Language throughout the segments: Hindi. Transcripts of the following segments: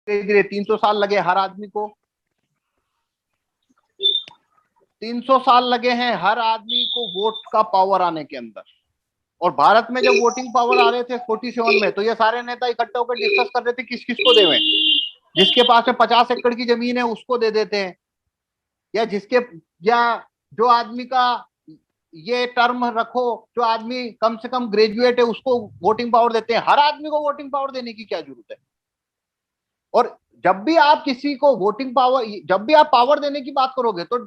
धीरे 300 साल लगे हर आदमी को, 300 साल लगे हैं हर आदमी को वोट का पावर आने के अंदर। और भारत में जब वोटिंग पावर आ रहे थे 47 में, तो ये सारे नेता इकट्ठे होकर डिस्कस कर रहे थे किस किस को देवें। जिसके पास में 50 एकड़ की जमीन है उसको दे देते हैं, या जिसके, या जो आदमी का ये टर्म रखो, जो आदमी कम से कम ग्रेजुएट है उसको वोटिंग पावर देते हैं। हर आदमी को वोटिंग पावर देने की क्या जरूरत है? और जब भी आप किसी को वोटिंग पावर, जब भी आप पावर देने की बात करोगे तो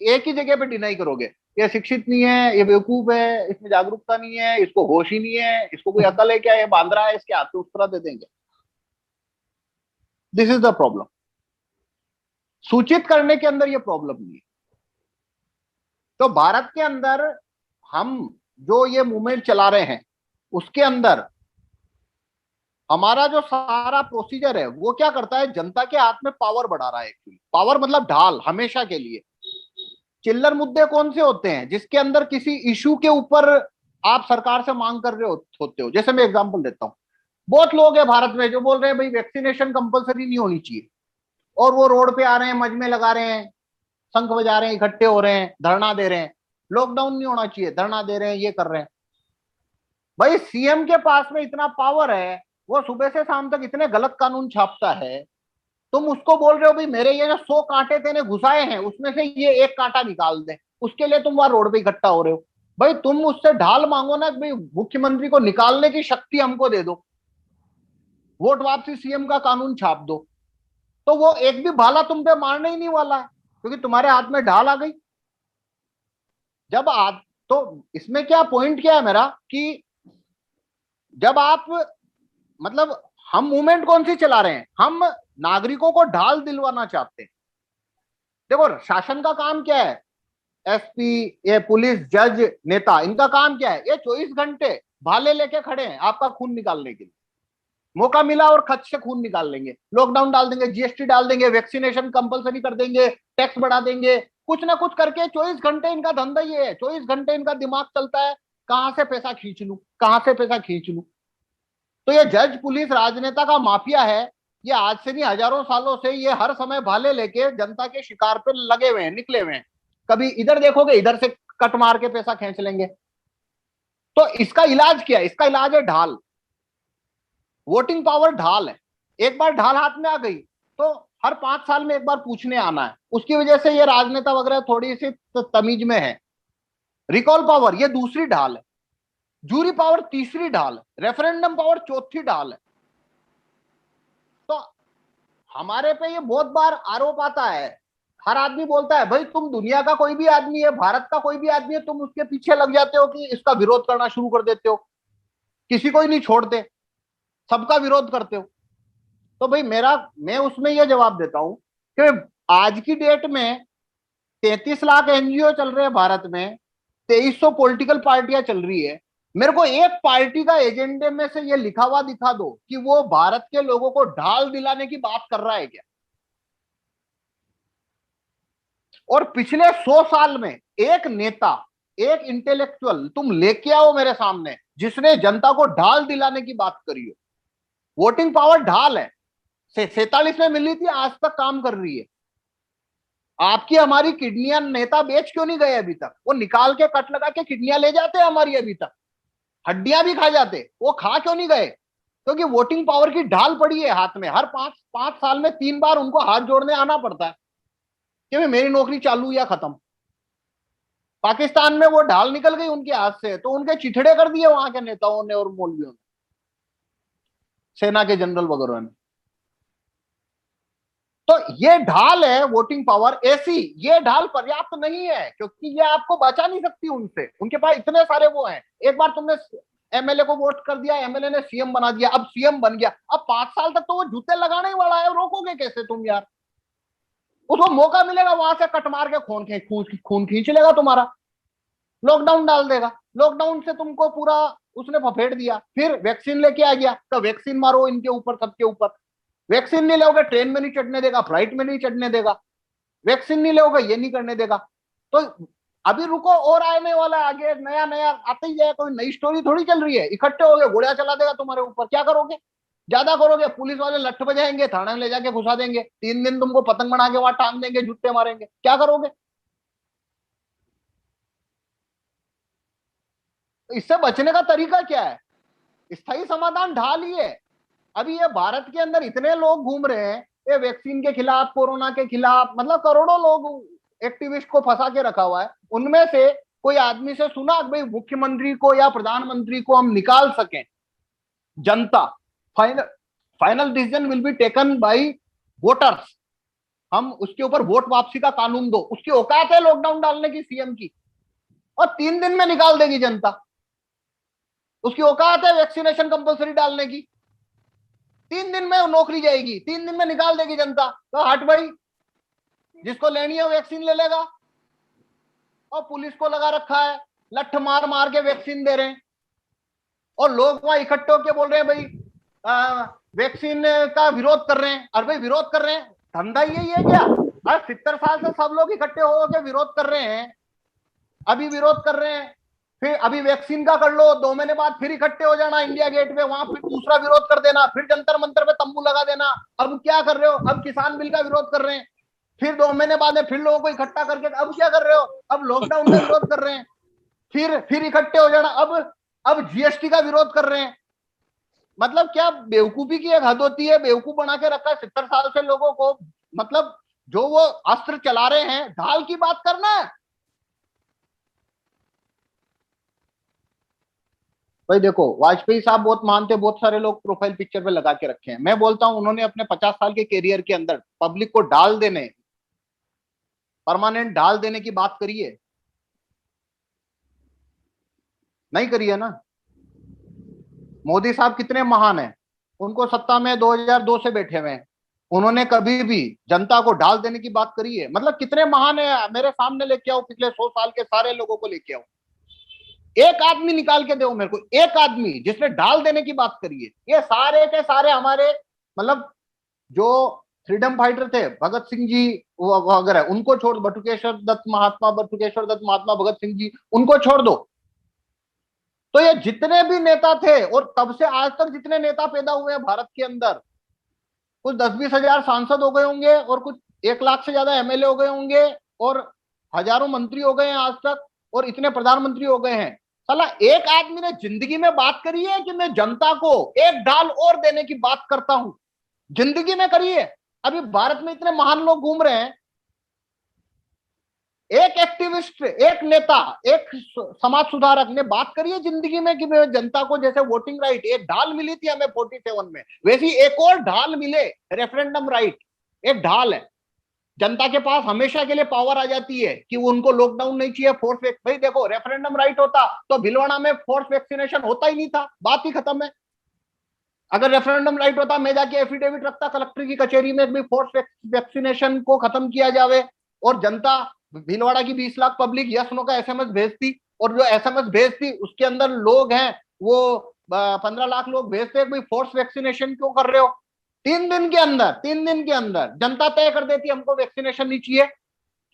एक ही जगह पे डिनाई करोगे, ये शिक्षित नहीं है, ये बेवकूफ है, इसमें जागरूकता नहीं है, इसको होश ही नहीं है, इसको कोई अकल है क्या, ये बांद्रा है, इसके हाथ में उस तरह दे देंगे। This is the problem. सूचित करने के अंदर ये प्रॉब्लम नहीं है। तो भारत के अंदर हम जो ये मूवमेंट चला रहे हैं उसके अंदर हमारा जो सारा प्रोसीजर है वो क्या करता है, जनता के हाथ में पावर बढ़ा रहा है। एक्चुअली पावर मतलब ढाल हमेशा के लिए। चिल्लर मुद्दे कौन से होते हैं जिसके अंदर किसी इशू के ऊपर आप सरकार से मांग कर रहे होते हो। जैसे मैं एग्जांपल देता हूं, बहुत लोग हैं भारत में जो बोल रहे हैं भाई वैक्सीनेशन कंपलसरी नहीं होनी चाहिए, और वो रोड पे आ रहे हैं, मजमे लगा रहे हैं, शंख बजा रहे हैं, इकट्ठे हो रहे हैं, धरना दे रहे हैं, लॉकडाउन नहीं होना चाहिए, धरना दे रहे हैं, ये कर रहे हैं। भाई सीएम के पास में इतना पावर है, वो सुबह से शाम तक इतने गलत कानून छापता है, तुम उसको बोल रहे हो भाई मेरे ये जो 100 कांटे तेने घुसाए हैं उसमें से ये एक कांटा निकाल दे, उसके लिए तुम वहां रोड पे इकट्ठा हो रहे हो। भाई तुम उससे ढाल मांगो ना, भाई मुख्यमंत्री को निकालने की शक्ति हमको दे दो, वोट वापसी सीएम का कानून छाप दो, तो वो एक भी भाला तुम पे मारने ही नहीं वाला है, क्योंकि तुम्हारे हाथ में ढाल आ गई। जब आज, तो इसमें क्या पॉइंट क्या है मेरा कि जब आप, मतलब हम मूवमेंट कौन सी चला रहे हैं, हम नागरिकों को ढाल दिलवाना चाहते हैं। देखो शासन का काम क्या है, एसपी, ये पुलिस, जज, नेता, इनका काम क्या है, ये 24 घंटे भाले लेके खड़े हैं आपका खून निकालने के लिए। मौका मिला और खच से खून निकाल लेंगे, लॉकडाउन डाल देंगे, जीएसटी डाल देंगे, वैक्सीनेशन कंपलसरी कर देंगे, टैक्स बढ़ा देंगे, कुछ ना कुछ करके 24 घंटे इनका धंधा ये है। 24 घंटे इनका दिमाग चलता है कहां से पैसा खींच लूं, कहां से पैसा खींच लूं। तो ये जज, पुलिस, राजनेता का माफिया है। ये आज से नहीं, हजारों सालों से ये हर समय भाले लेके जनता के शिकार पे लगे हुए हैं, निकले हुए हैं। कभी इधर देखोगे, इधर से कट मार के पैसा खींच लेंगे। तो इसका इलाज क्या है? इसका इलाज है ढाल। वोटिंग पावर ढाल है। एक बार ढाल हाथ में आ गई तो हर 5 साल में एक बार पूछने आना है। उसकी वजह से ये राजनेता वगैरह थोड़ी सी तमीज में है। रिकॉल पावर ये दूसरी ढाल है, जूरी पावर तीसरी ढाल है, रेफरेंडम पावर चौथी ढाल है। तो हमारे पे ये बहुत बार आरोप आता है, हर आदमी बोलता है भाई तुम दुनिया का कोई भी आदमी है, भारत का कोई भी आदमी है, तुम उसके पीछे लग जाते हो कि इसका विरोध करना शुरू कर देते हो, किसी को ही नहीं छोड़ते, सबका विरोध करते हो। तो भाई मैं उसमें यह जवाब देता हूं कि आज की डेट में 33 लाख एनजीओ चल रहे हैं भारत में, 2300 पॉलिटिकल पार्टियां चल रही है। मेरे को एक पार्टी का एजेंडे में से ये लिखा हुआ दिखा दो कि वो भारत के लोगों को ढाल दिलाने की बात कर रहा है क्या। और पिछले 100 साल में एक नेता, एक इंटेलेक्चुअल तुम लेके आओ मेरे सामने जिसने जनता को ढाल दिलाने की बात करी हो। वोटिंग पावर ढाल है, 47 में मिली थी, आज तक काम कर रही है। आपकी हमारी किडनियां नेता बेच क्यों नहीं गए अभी तक? वो निकाल के कट लगा के किडनियां ले जाते हैं हमारी, अभी तक हड्डियां भी खा जाते, वो खा क्यों नहीं गए? क्योंकि वोटिंग पावर की ढाल पड़ी है हाथ में। हर 5 साल में 3 बार उनको हाथ जोड़ने आना पड़ता है कि मेरी नौकरी चालू या खत्म। पाकिस्तान में वो ढाल निकल गई उनके हाथ से तो उनके चिथड़े कर दिए वहां के नेताओं ने और मौलवियों ने, सेना के जनरल वगैरह ने। तो ये ढाल है वोटिंग पावर। ऐसी ये ढाल पर्याप्त नहीं है क्योंकि ये आपको बचा नहीं सकती उनसे, उनके पास इतने सारे वो हैं। एक बार तुमने एमएलए को वोट कर दिया, एमएलए ने सीएम बना दिया, अब सीएम बन गया, अब 5 साल तक तो वो जूते लगाने ही वाला है, रोकोगे कैसे तुम यार? उसको मौका मिलेगा वहां से कट मार के खून खींच लेगा तुम्हारा, लॉकडाउन डाल देगा, लॉकडाउन से तुमको पूरा उसने फफेड़ दिया। फिर वैक्सीन लेके आ गया तो वैक्सीन मारो इनके ऊपर, सबके ऊपर। वैक्सीन नहीं लोगे ट्रेन में नहीं चढ़ने देगा, फ्लाइट में नहीं चढ़ने देगा, वैक्सीन नहीं लोगे ये नहीं करने देगा। तो अभी रुको, और आने वाला है आगे, नया नया आता ही जाएगा, कोई नई स्टोरी थोड़ी चल रही है। इकट्ठे हो गए, गोलियां चला देगा तुम्हारे ऊपर, क्या करोगे? ज्यादा करोगे पुलिस वाले लठ बजाएंगे, थाने में ले जाके घुसा देंगे, 3 दिन तुमको पतंग बना के वहां टांग देंगे, जुत्ते मारेंगे, क्या करोगे? तो इससे बचने का तरीका क्या है? स्थायी समाधान ढाल ही है। अभी ये भारत के अंदर इतने लोग घूम रहे हैं, ये वैक्सीन के खिलाफ, कोरोना के खिलाफ, मतलब करोड़ों लोग एक्टिविस्ट को फंसा के रखा हुआ है। उनमें से कोई आदमी से सुना भाई मुख्यमंत्री को या प्रधानमंत्री को हम निकाल सकें? जनता, final final decision will be taken by voters. हम उसके ऊपर वोट वापसी का कानून दो, उसकी औकात है लॉकडाउन डालने की सीएम की, और 3 दिन में निकाल देगी जनता। उसकी औकात है वैक्सीनेशन कंपलसरी डालने की, 3 दिन में नौकरी जाएगी, 3 दिन में निकाल देगी जनता। तो हट भाई, जिसको लेनी है वैक्सीन ले लेगा। और पुलिस को लगा रखा है, लठ मार मार के वैक्सीन दे रहे हैं, और लोग वहां इकट्ठे होकर बोल रहे हैं भाई वैक्सीन का विरोध कर रहे हैं। अरे भाई विरोध कर रहे हैं, धंधा यही है क्या? अरे 70 साल से सब लोग इकट्ठे होकर विरोध कर रहे हैं, अभी विरोध कर रहे हैं, फिर अभी वैक्सीन का कर लो, 2 महीने बाद फिर इकट्ठे हो जाना इंडिया गेट पे, वहां फिर दूसरा विरोध कर देना, फिर जंतर मंतर पे तंबू लगा देना। अब क्या कर रहे हो? अब किसान बिल का विरोध कर रहे हैं, फिर 2 महीने बाद में फिर लोगों को इकट्ठा करके अब क्या कर रहे हो? अब लॉकडाउन का विरोध कर रहे हैं, फिर इकट्ठे हो जाना, अब जीएसटी का विरोध कर रहे हैं। मतलब क्या बेवकूफी की एक हद होती है, बेवकूफ बना के रखा है 70 साल से लोगों को। मतलब जो वो अस्त्र चला रहे हैं, ढाल की बात करना है भाई। देखो वाजपेयी साहब बहुत मानते, बहुत सारे लोग प्रोफाइल पिक्चर पे लगा के रखे हैं। मैं बोलता हूं उन्होंने अपने 50 साल के कैरियर के अंदर पब्लिक को डाल देने, परमानेंट डाल देने की बात करी है? नहीं करी है ना। मोदी साहब कितने महान हैं, उनको सत्ता में 2002 से बैठे हुए हैं, उन्होंने कभी भी जनता को डाल देने की बात करी है? मतलब कितने महान है, मेरे सामने लेके आओ, पिछले 100 साल के सारे लोगों को लेके आओ, एक आदमी निकाल के दो मेरे को, एक आदमी जिसने डाल देने की बात करी है। ये सारे के सारे हमारे, मतलब जो फ्रीडम फाइटर थे, भगत सिंह जी वगैरह, उनको छोड़, बटुकेश्वर दत्त महात्मा भगत सिंह जी, उनको छोड़ दो। तो ये जितने भी नेता थे, और तब से आज तक जितने नेता पैदा हुए हैं भारत के अंदर, कुछ 10-20 हजार सांसद हो गए होंगे, और कुछ 1 लाख से ज्यादा एमएलए हो गए होंगे, और हजारों मंत्री हो गए हैं आज तक, और इतने प्रधानमंत्री हो गए हैं। साला एक आदमी ने जिंदगी में बात करी है कि मैं जनता को एक ढाल और देने की बात करता हूं? जिंदगी में करी है? अभी भारत में इतने महान लोग घूम रहे हैं, एक एक्टिविस्ट, एक नेता, एक समाज सुधारक ने बात करी है जिंदगी में कि मैं जनता को, जैसे वोटिंग राइट एक ढाल मिली थी हमें 47 में, वैसी एक और ढाल मिले, रेफरेंडम राइट। एक ढाल है, जनता के पास हमेशा के लिए पावर आ जाती है कि वो, उनको लॉकडाउन नहीं चाहिए, फोर्स भाई देखो रेफरेंडम राइट होता तो भीलवाड़ा में फोर्स वैक्सीनेशन होता ही नहीं था, बात ही खत्म है। अगर रेफरेंडम राइट होता, मैं जाके एफिडेविट रखता कलेक्टर की कचेरी में भी फोर्स वैक्सीनेशन को खत्म किया जावे, और जनता, भीलवाड़ा की 20 लाख पब्लिक यस नो का एसएमएस भेजती, और जो एसएमएस भेजती उसके अंदर लोग हैं वो 15 लाख लोग भेजते हैं भाई फोर्स वैक्सीनेशन क्यों कर रहे हो? 3 दिन के अंदर, 3 दिन के अंदर जनता तय कर देती हमको वैक्सीनेशन नहीं चाहिए।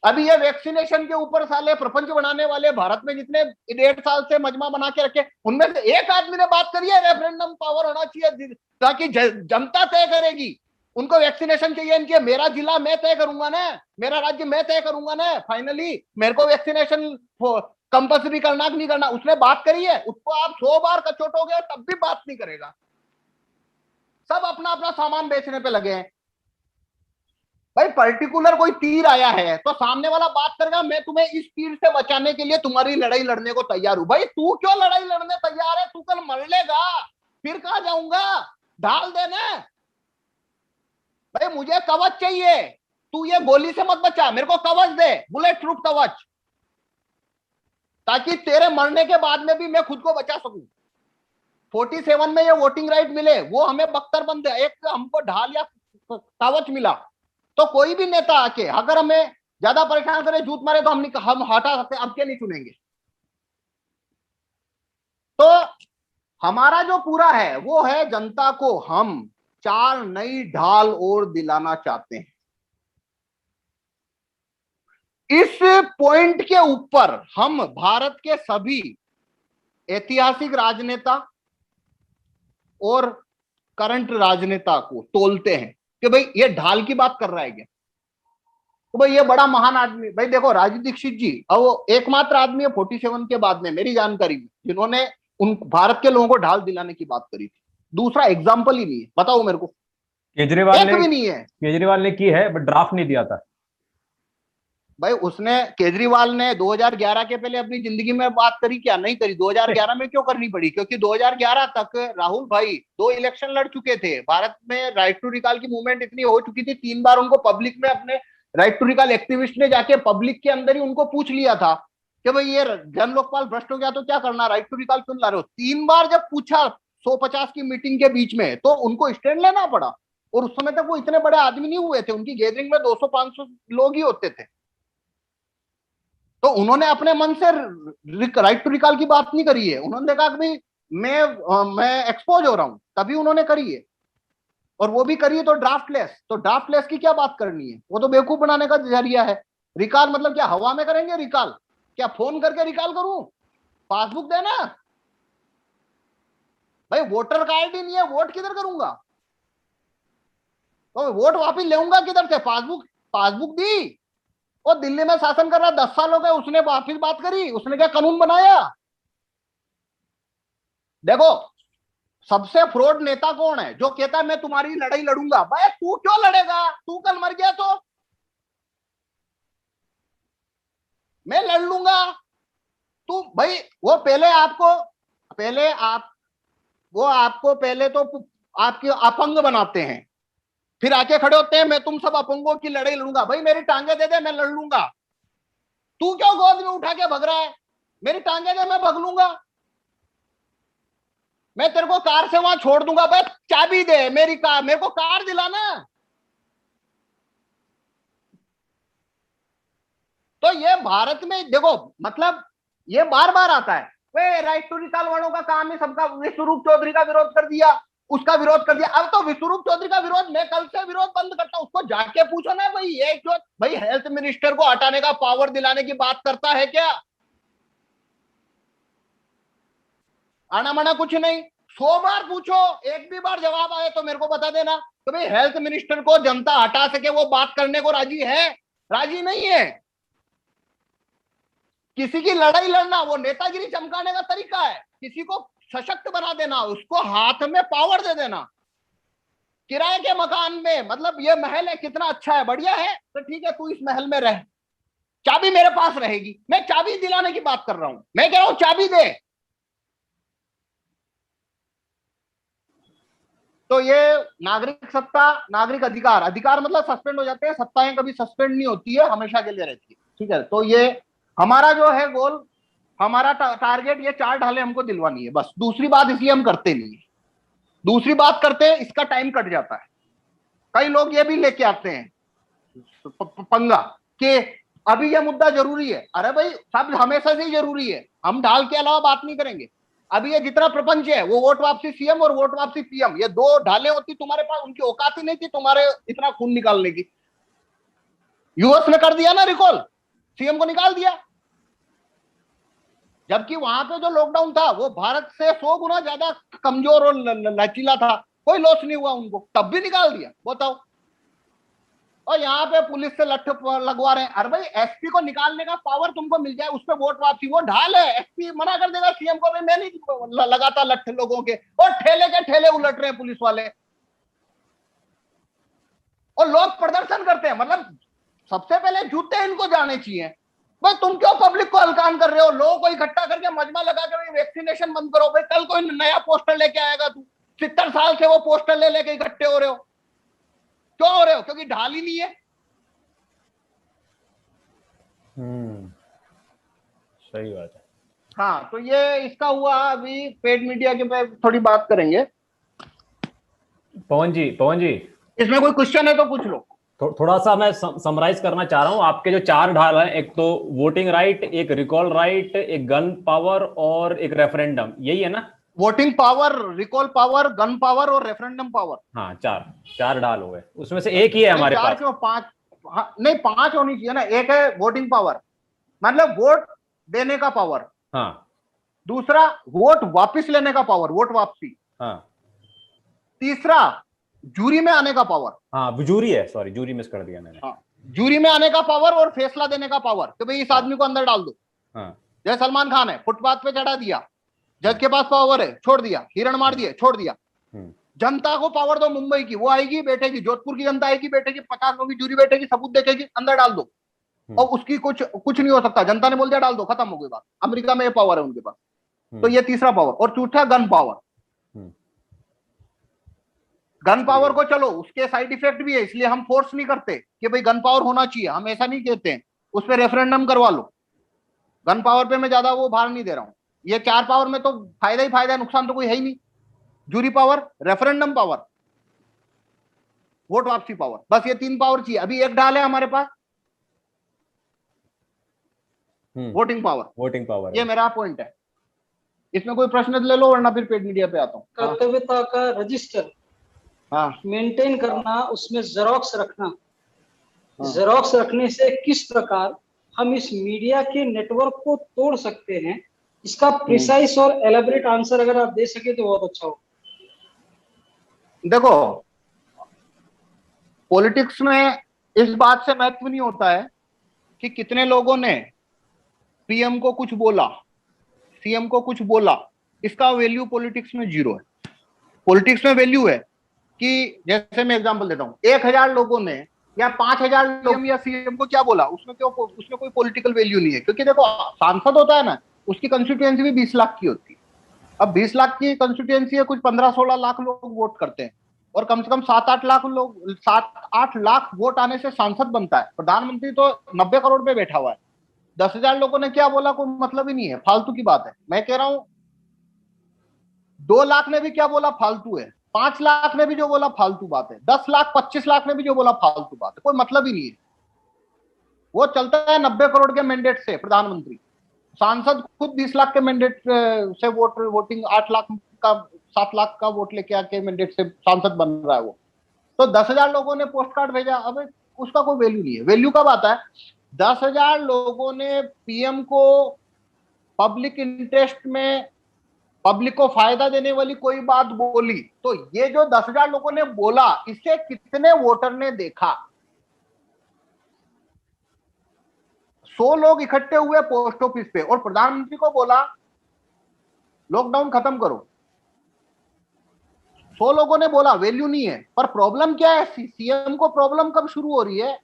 अभी ये वैक्सीनेशन के ऊपर साले प्रपंच बनाने वाले भारत में जितने 1.5 साल से मजमा बना के रखे, उनमें से एक आदमी ने बात करी है रेफरेंडम पावर होना चाहिए, ताकि जनता तय करेगी उनको वैक्सीनेशन चाहिए इनके, मेरा जिला मैं तय करूंगा ना, मेरा राज्य मैं तय करूंगा ना, फाइनली मेरे को वैक्सीनेशन कंपल्सरी करना कि नहीं करना। उसने बात करी है, उसको आप 100 बार कचोटोगे तब भी बात नहीं करेगा। सब अपना अपना सामान बेचने पे लगे हैं भाई। पर्टिकुलर कोई तीर आया है तो सामने वाला बात करेगा, मैं तुम्हें इस तीर से बचाने के लिए तुम्हारी लड़ाई लड़ने को तैयार हूं। भाई तू क्यों लड़ाई लड़ने तैयार है? तू कल मर लेगा, फिर कहां जाऊंगा? ढाल देना भाई, मुझे कवच चाहिए, तू ये गोली से मत बचा, मेरे को कवच दे, बुलेट प्रूफ कवच, ताकि तेरे मरने के बाद में भी मैं खुद को बचा सकूं। 47 में ये वोटिंग राइट मिले, वो हमें बख्तरबंद है, एक हमको ढाल या कवच मिला। तो कोई भी नेता आके अगर हमें ज्यादा परेशान करे, झूठ मारे, तो हम हटा सकते हैं, अब के नहीं चुनेंगे। तो हमारा जो पूरा है वो है, जनता को हम 4 नई ढाल और दिलाना चाहते हैं। इस पॉइंट के ऊपर हम भारत के सभी ऐतिहासिक राजनेता और करंट राजनेता को तोलते हैं कि भाई ये ढाल की बात कर रहा है क्या, तो भाई ये बड़ा महान आदमी। भाई देखो राजीव दीक्षित जी, अब वो एकमात्र आदमी है 47 के बाद में मेरी जानकारी में जिन्होंने उन भारत के लोगों को ढाल दिलाने की बात करी थी। दूसरा एग्जाम्पल ही नहीं है, बताओ मेरे को। केजरीवाल एक भी नहीं है। केजरीवाल ने की है, बट ड्राफ्ट नहीं दिया था। भाई उसने, केजरीवाल ने 2011 के पहले अपनी जिंदगी में बात करी क्या? नहीं करी। 2011 में क्यों करनी पड़ी? क्योंकि 2011 तक राहुल भाई 2 इलेक्शन लड़ चुके थे। भारत में राइट टू रिकॉल की मूवमेंट इतनी हो चुकी थी, 3 बार उनको पब्लिक में अपने राइट टू रिकॉल एक्टिविस्ट ने जाके पब्लिक के अंदर ही उनको पूछ लिया था कि भाई ये जन लोकपाल भ्रष्ट हो गया तो क्या करना, राइट टू रिकॉल क्यों ला रहे हो? 3 बार जब पूछा 150 की मीटिंग के बीच में, तो उनको स्टैंड लेना पड़ा। और उस समय तक वो इतने बड़े आदमी नहीं हुए थे, उनकी गैदरिंग में 200-500 लोग ही होते थे। तो उन्होंने अपने मन से राइट टू रिकॉल की बात नहीं करी है। उन्होंने देखा कि भाई मैं एक्सपोज हो रहा हूं, तभी उन्होंने करी है। और वो भी करी है तो ड्राफ्टलेस। तो ड्राफ्टलेस की क्या बात करनी है? वो तो बेवकूफ बनाने का जरिया है। रिकॉल मतलब क्या हवा में करेंगे रिकॉल? क्या फोन करके रिकॉल करूं? पासबुक देना भाई, वोटर कार्ड ही नहीं है, वोट किधर करूंगा? तो वोट वापिस लेऊंगा किधर से? पासबुक पासबुक दी। वो दिल्ली में शासन कर रहा 10 साल हो गए, उसने वापिस बात करी? उसने क्या कानून बनाया? देखो सबसे फ्रॉड नेता कौन है? जो कहता है मैं तुम्हारी लड़ाई लड़ूंगा। भाई तू क्यों लड़ेगा? तू कल मर गया तो मैं लड़ लूंगा। तू भाई वो पहले तो आपके अपंग बनाते हैं, फिर आके खड़े होते हैं मैं तुम सब अपंगों की लड़ाई लड़ूंगा। भाई मेरी टांगे दे दे, मैं लड़ लूंगा। तू क्यों गोद में उठा के भग रहा है? मेरी टांगे दे, मैं भग लूंगा। मैं तेरे को कार से वहां छोड़ दूंगा। भाई चाबी दे मेरी कार, मेरे को कार दिलाना। तो ये भारत में देखो, मतलब ये बार बार आता है। वे राइट टू रिकॉल वालों का काम है सबका। विश्वरूप चौधरी का विरोध कर दिया, उसका विरोध कर दिया। अब तो विश्वरूप चौधरी का विरोध मैं कल से विरोध बंद करता हूं। उसको जाके पूछो ना भाई, ये जो भाई हेल्थ मिनिस्टर को हटाने का पावर दिलाने की बात करता है क्या? आना मना कुछ नहीं। 100 बार पूछो, एक भी बार जवाब आए तो मेरे को बता देना। तो भाई हेल्थ मिनिस्टर को जनता हटा सके वो बात करने को राजी है? राजी नहीं है। किसी की लड़ाई लड़ना वो नेतागिरी चमकाने का तरीका है। किसी को सशक्त बना देना, उसको हाथ में पावर दे देना। किराए के मकान में, मतलब ये महल है कितना अच्छा है, बढ़िया है, तो ठीक है तू इस महल में रह, चाबी मेरे पास रहेगी। मैं चाबी दिलाने की बात कर रहा हूं। मैं कह रहा हूं चाबी दे। तो ये नागरिक सत्ता, नागरिक अधिकार, अधिकार मतलब सस्पेंड हो जाते हैं, सत्ताएं कभी सस्पेंड नहीं होती है, हमेशा के लिए रहती है। ठीक है, तो ये हमारा जो है गोल, हमारा टारगेट ये 4 ढालें हमको दिलवानी है बस। दूसरी बात इसलिए हम करते नहीं है। दूसरी बात करते हैं इसका टाइम कट जाता है। कई लोग ये भी लेके आते हैं पंगा कि अभी ये मुद्दा जरूरी है। अरे भाई सब हमेशा से ही जरूरी है, हम ढाल के अलावा बात नहीं करेंगे। अभी ये जितना प्रपंच है वो वोट वापसी सीएम और वोट वापसी पीएम, ये 2 ढालें होती तुम्हारे पास, उनकी औकात ही नहीं थी तुम्हारे इतना खून निकालने की। यूएस ने कर दिया ना रिकॉल, सीएम को निकाल दिया। जबकि वहां पे जो लॉकडाउन था वो भारत से 100 गुना ज्यादा कमजोर और लचीला था, कोई लॉस नहीं हुआ उनको, तब भी निकाल दिया। बताओ। और यहाँ पे पुलिस से लठ लगवा रहे हैं। अरे भाई एसपी को निकालने का पावर तुमको मिल जाए, उस पर वोट वापसी, वो ढाल है। एसपी मना कर देगा सीएम को, भाई मैं नहीं लगाता लठ लोगों के, और ठेले के ठेले उलट रहे हैं पुलिस वाले, और लोग प्रदर्शन करते हैं। मतलब सबसे पहले जूते इनको जाने चाहिए। भाई तुम क्यों पब्लिक को हलकान कर रहे हो? लोगों को इकट्ठा करके मजमा लगा के वैक्सीनेशन बंद करो। भाई कल कोई नया पोस्टर लेके आएगा, तू 70 साल से वो पोस्टर ले लेके इकट्ठे हो रहे हो। क्यों हो रहे हो? क्योंकि ढाल ही नहीं है। सही बात है। हाँ, तो ये इसका हुआ। अभी पेड मीडिया के पे थोड़ी बात करेंगे। पवन जी इसमें कोई क्वेश्चन है तो पूछ लो। थोड़ा सा मैं समराइज करना चाह रहा हूं। आपके जो 4 ढाल हैं, एक तो वोटिंग राइट, एक रिकॉल राइट, एक गन पावर और एक रेफरेंडम, यही है ना? Voting power, recall power, gun power और रेफरेंडम पावर। हाँ, 4 ढाल हो गए। उसमें से एक ही है हमारे पास। 4 क्यों? 5? हाँ, नहीं 5 होनी चाहिए ना। एक है वोटिंग पावर, मतलब वोट देने का पावर। हाँ। दूसरा वोट वापिस लेने का पावर, वोट वापसी। हाँ। तीसरा, जूरी में आने का पावर। हाँ जूरी है, सॉरी जूरी मिस कर दिया मैंने। हाँ, जूरी में आने का पावर और फैसला देने का पावर कि भाई इस आदमी को अंदर डाल दो। हाँ जैसे सलमान खान है, फुटपाथ पे चढ़ा दिया, जज के पास पावर है, छोड़ दिया, हिरण मार दिए, छोड़ दिया। जनता को पावर दो मुंबई की, वो आएगी बैठेगी, जोधपुर की जनता आएगी बैठेगी, 50 लोगों की जूरी बैठेगी, सबूत देखेगी, अंदर डाल दो, और उसकी कुछ नहीं हो सकता। जनता ने बोल दिया डाल दो, खत्म हो गई बात। अमेरिका में ये पावर है उनके पास। तो ये तीसरा पावर। और चौथा गन पावर। गन पावर को चलो उसके साइड इफेक्ट भी है, इसलिए हम फोर्स नहीं करते कि भाई गन पावर होना चाहिए, हम ऐसा नहीं कहते हैं। उस पर रेफरेंडम करवा लो। गन पावर पे मैं ज्यादा वो भार नहीं दे रहा हूं। ये 4 पावर में तो फायदा ही फायदा है, नुकसान तो कोई है ही नहीं। Jury power, referendum power, vote वापसी पावर, बस ये 3 पावर चाहिए। अभी एक ढाल है हमारे पास, वोटिंग पावर। वोटिंग पावर, ये मेरा पॉइंट है। इसमें कोई प्रश्न ले लो, वरना फिर पेड मीडिया पे आता हूँ। कर्तव्यता का रजिस्टर मेंटेन करना, उसमें जेरोक्स रखना, जेरोक्स रखने से किस प्रकार हम इस मीडिया के नेटवर्क को तोड़ सकते हैं, इसका प्रिसाइज और एलेबरेट आंसर अगर आप दे सके तो बहुत अच्छा हो। देखो, पॉलिटिक्स में इस बात से महत्व नहीं होता है कि कितने लोगों ने पीएम को कुछ बोला, सीएम को कुछ बोला, इसका वैल्यू पॉलिटिक्स में 0 है। पॉलिटिक्स में वैल्यू है कि जैसे मैं एग्जांपल देता हूं, 1000 लोगों ने या 5000 लोग या सीएम को क्या बोला, उसमें कोई पॉलिटिकल वैल्यू नहीं है। क्योंकि देखो, सांसद होता है ना, उसकी कंस्टिट्यूएंसी भी 20 लाख की होती है। अब 20 लाख की कंस्टिट्यूएंसी है, कुछ 15-16 लाख लोग वोट करते हैं, और कम से कम 7-8 लाख वोट आने से सांसद बनता है। प्रधानमंत्री तो 90 करोड़ पे बैठा हुआ है। 10,000 लोगों ने क्या बोला, कोई मतलब ही नहीं है, फालतू की बात है। मैं कह रहा हूं 2 लाख ने भी क्या बोला, फालतू है। 5 लाख ने भी जो बोला, फालतू बात है। 10 लाख 25 लाख ने भी जो बोला, फालतू बात है, कोई मतलब ही नहीं है। वो चलता है 90 करोड़ के मैंडेट से प्रधानमंत्री। सांसद खुद 20 लाख के मैंडेट से वोटिंग 8 लाख का 7 लाख का वोट लेके आके मैंडेट से सांसद बन रहा है वो। तो 10,000 लोगों ने पोस्ट कार्ड भेजा, अब उसका कोई वैल्यू नहीं है। वैल्यू कब आता है, 10,000 लोगों ने पीएम को पब्लिक इंटरेस्ट में, पब्लिक को फायदा देने वाली कोई बात बोली, तो ये जो 10,000 लोगों ने बोला, इसे कितने वोटर ने देखा। 100 लोग इकट्ठे हुए पोस्ट ऑफिस पे और प्रधानमंत्री को बोला लॉकडाउन खत्म करो, 100 लोगों ने बोला, वैल्यू नहीं है। पर प्रॉब्लम क्या है, सीएम को प्रॉब्लम कब शुरू हो रही है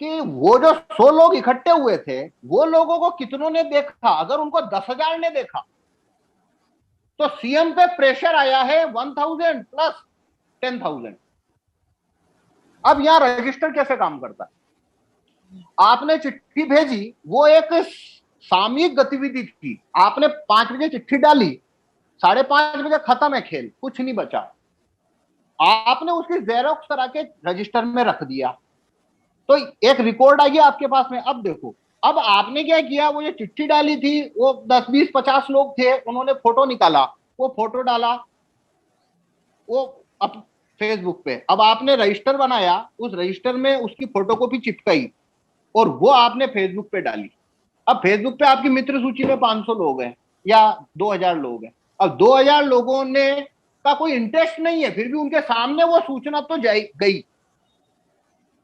कि वो जो 100 लोग इकट्ठे हुए थे, वो लोगों को कितनों ने देखा। अगर उनको 10,000 ने देखा तो सीएम पे प्रेशर आया है 1000 प्लस 10,000। अब यहां रजिस्टर कैसे काम करता है, आपने चिट्ठी भेजी, वो एक सामयिक गतिविधि थी। आपने 5 बजे चिट्ठी डाली, 5:30 बजे खत्म है खेल, कुछ नहीं बचा। आपने उसकी जेरोक्स करा के रजिस्टर में रख दिया, तो एक रिकॉर्ड आ गया आपके पास में। अब देखो, अब आपने क्या किया, वो जो चिट्ठी डाली थी, वो 10, 20, 50 लोग थे, उन्होंने फोटो निकाला, वो फोटो डाला वो अब फेसबुक पे। अब आपने रजिस्टर बनाया, उस रजिस्टर में उसकी फोटोकॉपी चिपकाई और वो आपने फेसबुक पे डाली। अब फेसबुक पे आपकी मित्र सूची में 500 लोग हैं या 2,000 लोग हैं। अब 2,000 लोगों ने का कोई इंटरेस्ट नहीं है, फिर भी उनके सामने वो सूचना तो गई,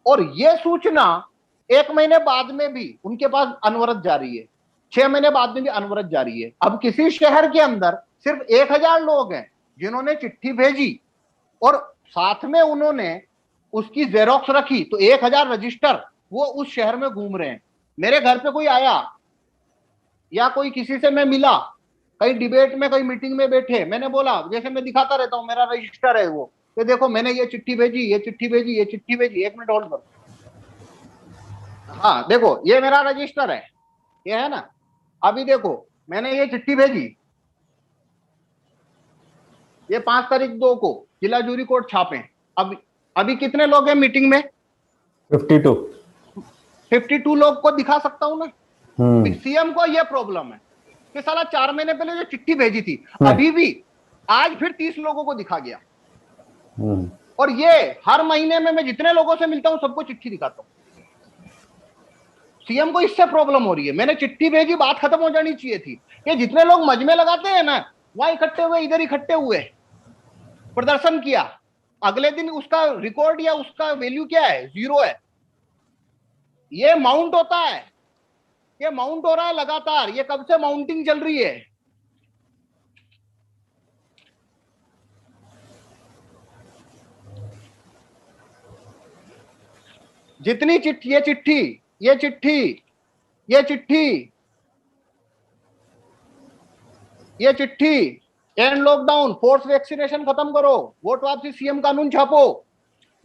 और ये सूचना 1 महीने बाद में भी उनके पास अनवरत जारी है, 6 महीने बाद में भी अनवरत जारी है। अब किसी शहर के अंदर सिर्फ 1,000 लोग हैं जिन्होंने चिट्ठी भेजी और साथ में उन्होंने उसकी जेरोक्स रखी, तो 1,000 रजिस्टर वो उस शहर में घूम रहे हैं। मेरे घर पे कोई आया या कोई किसी से मैं मिला, कहीं डिबेट में, कहीं मीटिंग में बैठे, मैंने बोला, जैसे मैं दिखाता रहता हूं, मेरा रजिस्टर है वो, तो देखो मैंने ये चिट्ठी भेजी, ये चिट्ठी भेजी, ये चिट्ठी भेजी। 1 मिनट होल्ड करो। हाँ देखो, ये मेरा रजिस्टर है, ये है ना। अभी देखो, मैंने ये चिट्ठी भेजी, ये 5 तारीख 2 को जिला जूरी कोर्ट छापे। अभी कितने लोग हैं मीटिंग में, 52 लोग को दिखा सकता हूं ना। सीएम को यह प्रॉब्लम है कि साला 4 महीने पहले जो चिट्ठी भेजी थी, अभी भी आज फिर 30 लोगों को दिखा गया। और ये हर महीने में मैं जितने लोगों से मिलता हूं सबको चिट्ठी दिखाता हूं। सीएम को इससे प्रॉब्लम हो रही है। मैंने चिट्ठी भेजी, बात खत्म हो जानी चाहिए थी। ये जितने लोग मजमे लगाते हैं ना, वहां इकट्ठे हुए, इधर इकट्ठे हुए, प्रदर्शन किया, अगले दिन उसका रिकॉर्ड या उसका वैल्यू क्या है, 0 है। ये माउंट होता है, ये माउंट हो रहा है लगातार। ये कब से माउंटिंग चल रही है? जितनी चिट्ठी, ये चिट्ठी, ये चिट्ठी, ये चिट्ठी, ये चिट्ठी, एंड लॉकडाउन, फोर्स वैक्सीनेशन खत्म करो, वोट वापसी, सीएम कानून छापो,